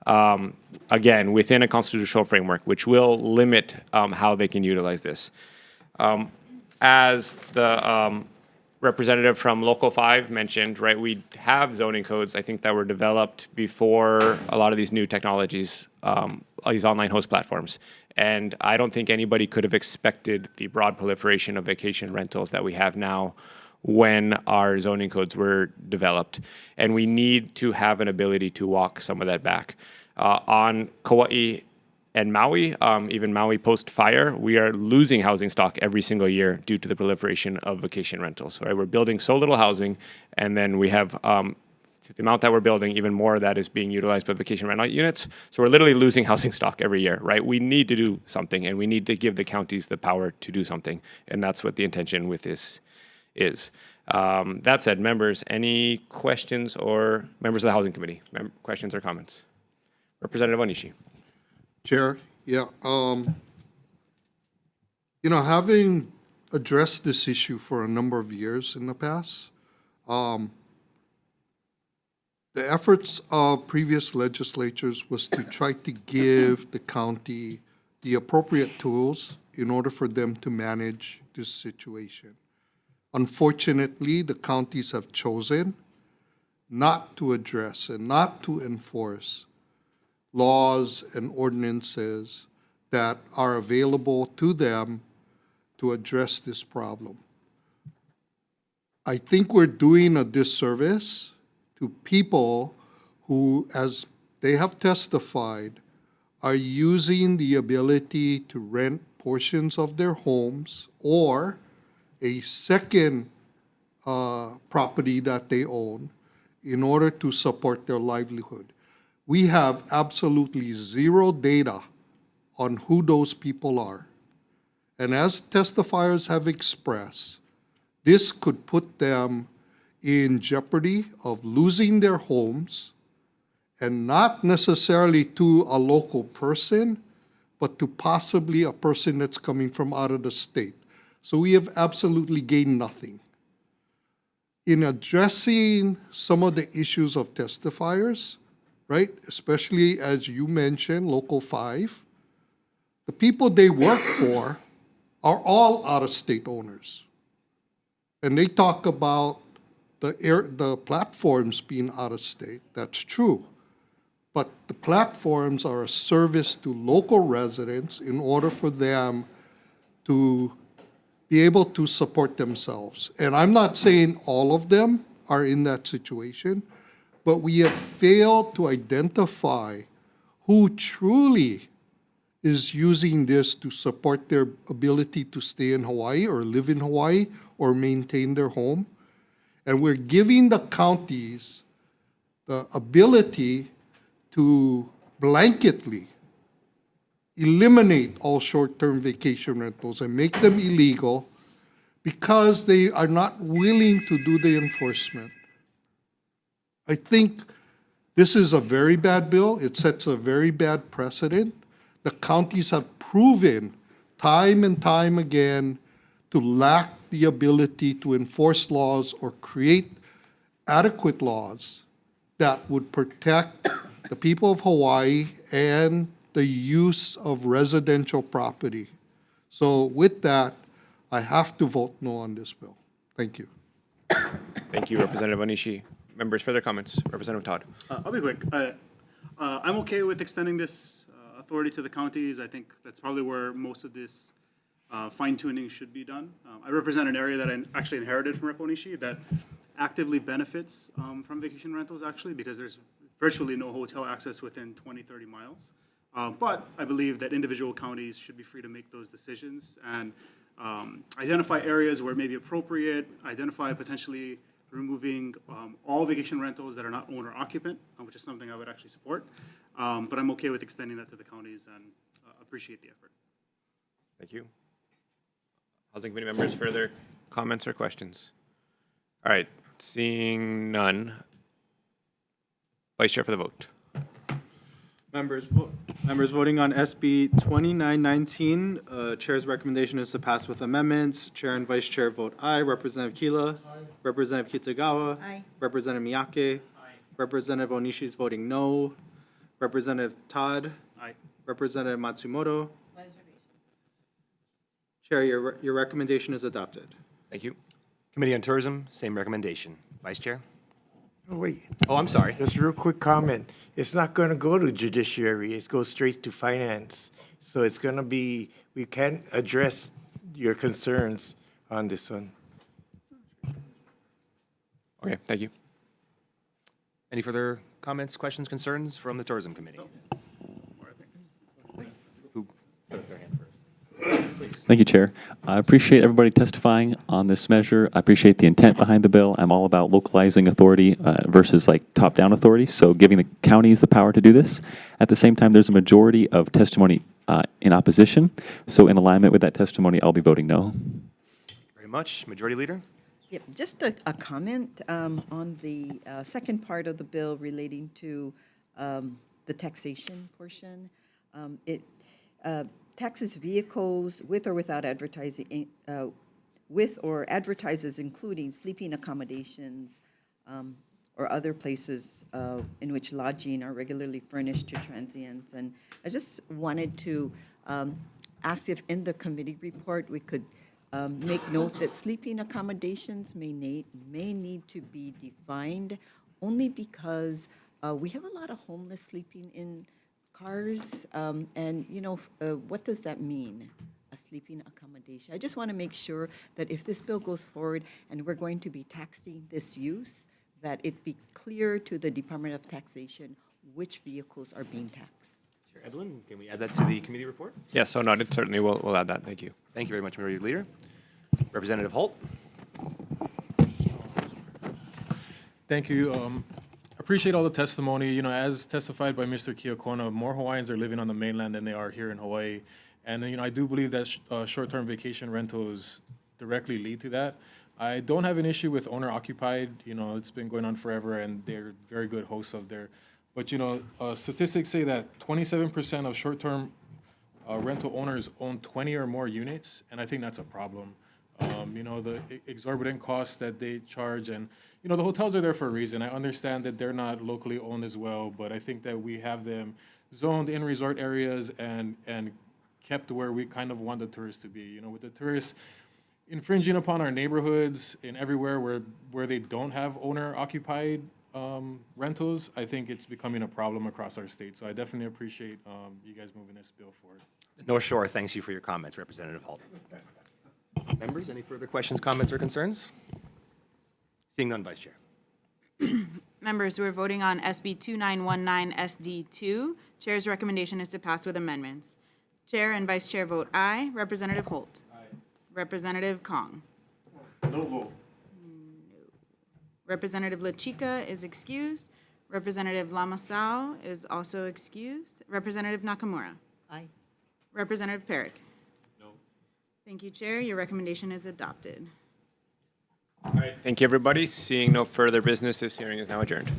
Again, within a constitutional framework, which will limit how they can utilize this. As the representative from Local 5 mentioned, right, we have zoning codes, I think, that were developed before a lot of these new technologies, these online host platforms. And I don't think anybody could have expected the broad proliferation of vacation rentals that we have now when our zoning codes were developed. And we need to have an ability to walk some of that back. On Kauai and Maui, even Maui post-fire, we are losing housing stock every single year due to the proliferation of vacation rentals. Right? We're building so little housing, and then we have the amount that we're building, even more of that is being utilized by vacation rental units. So we're literally losing housing stock every year, right? We need to do something, and we need to give the counties the power to do something. And that's what the intention with this is. That said, members, any questions or members of the Housing Committee? Questions or comments? Representative Onishi. Chair, yeah. Having addressed this issue for a number of years in the past, the efforts of previous legislatures was to try to give the county the appropriate tools in order for them to manage this situation. Unfortunately, the counties have chosen not to address and not to enforce laws and ordinances that are available to them to address this problem. I think we're doing a disservice to people who, as they have testified, are using the ability to rent portions of their homes or a second property that they own in order to support their livelihood. We have absolutely zero data on who those people are. And as testifiers have expressed, this could put them in jeopardy of losing their homes, and not necessarily to a local person, but to possibly a person that's coming from out of the state. So we have absolutely gained nothing. In addressing some of the issues of testifiers, right, especially as you mentioned, Local 5, the people they work for are all out-of-state owners. And they talk about the platforms being out-of-state. That's true. But the platforms are a service to local residents in order for them to be able to support themselves. And I'm not saying all of them are in that situation, but we have failed to identify who truly is using this to support their ability to stay in Hawaii or live in Hawaii or maintain their home. And we're giving the counties the ability to blanketly eliminate all short-term vacation rentals and make them illegal because they are not willing to do the enforcement. I think this is a very bad bill. It sets a very bad precedent. The counties have proven time and time again to lack the ability to enforce laws or create adequate laws that would protect the people of Hawaii and the use of residential property. So with that, I have to vote no on this bill. Thank you. Thank you, Representative Onishi. Members, further comments? Representative Todd. I'll be quick. I'm okay with extending this authority to the counties. I think that's probably where most of this fine-tuning should be done. I represent an area that I actually inherited from Rep. Onishi that actively benefits from vacation rentals, actually, because there's virtually no hotel access within 20, 30 miles. But I believe that individual counties should be free to make those decisions and identify areas where it may be appropriate, identify potentially removing all vacation rentals that are not owner-occupant, which is something I would actually support. But I'm okay with extending that to the counties and appreciate the effort. Thank you. Housing Committee members, further comments or questions? All right, seeing none. Vice Chair for the vote. Members voting on SB 2919, Chair's recommendation is to pass with amendments. Chair and Vice Chair vote aye. Representative Kila. Aye. Representative Kitagawa. Aye. Representative Miyake. Aye. Representative Onishi is voting no. Representative Todd. Aye. Representative Matsumoto. Chair, your recommendation is adopted. Thank you. Committee on Tourism, same recommendation. Vice Chair? Oh, wait. Oh, I'm sorry. Just a real quick comment. It's not going to go to judiciary. It goes straight to finance. So it's going to be, we can't address your concerns on this one. Okay, thank you. Any further comments, questions, concerns from the Tourism Committee? Who put up their hand first? Thank you, Chair. I appreciate everybody testifying on this measure. I appreciate the intent behind the bill. I'm all about localizing authority versus like top-down authority, so giving the counties the power to do this. At the same time, there's a majority of testimony in opposition, so in alignment with that testimony, I'll be voting no. Very much. Majority Leader? Yep, just a comment on the second part of the bill relating to the taxation portion. It taxes vehicles with or without advertising, with or advertises including sleeping accommodations or other places in which lodging are regularly furnished to transients. And I just wanted to ask if in the committee report we could make note that sleeping accommodations may need to be defined only because we have a lot of homeless sleeping in cars. And, you know, what does that mean? A sleeping accommodation. I just want to make sure that if this bill goes forward and we're going to be taxing this use, that it be clear to the Department of Taxation which vehicles are being taxed. Chair Evelyn, can we add that to the committee report? Yes, so noted. Certainly, we'll add that. Thank you. Thank you very much, Majority Leader. Representative Holt. Thank you. Appreciate all the testimony. You know, as testified by Mr. Kiokona, more Hawaiians are living on the mainland than they are here in Hawaii. And, you know, I do believe that short-term vacation rentals directly lead to that. I don't have an issue with owner-occupied. You know, it's been going on forever, and they're very good hosts of their. But, you know, statistics say that 27% of short-term rental owners own 20 or more units, and I think that's a problem. You know, the exorbitant costs that they charge, and, you know, the hotels are there for a reason. I understand that they're not locally owned as well, but I think that we have them zoned in resort areas and kept where we kind of want the tourists to be. You know, with the tourists infringing upon our neighborhoods and everywhere where they don't have owner-occupied rentals, I think it's becoming a problem across our state. So I definitely appreciate you guys moving this bill forward. North Shore thanks you for your comments, Representative Holt. Members, any further questions, comments, or concerns? Seeing none, Vice Chair. Members, we're voting on SB 2919 SD2. Chair's recommendation is to pass with amendments. Chair and Vice Chair vote aye. Representative Holt. Aye. Representative Kong. No vote. Representative La Chica is excused. Representative Lamasau is also excused. Representative Nakamura. Aye. Representative Perrick. No. Thank you, Chair. Your recommendation is adopted. All right. Thank you, everybody. Seeing no further business, this hearing is now adjourned.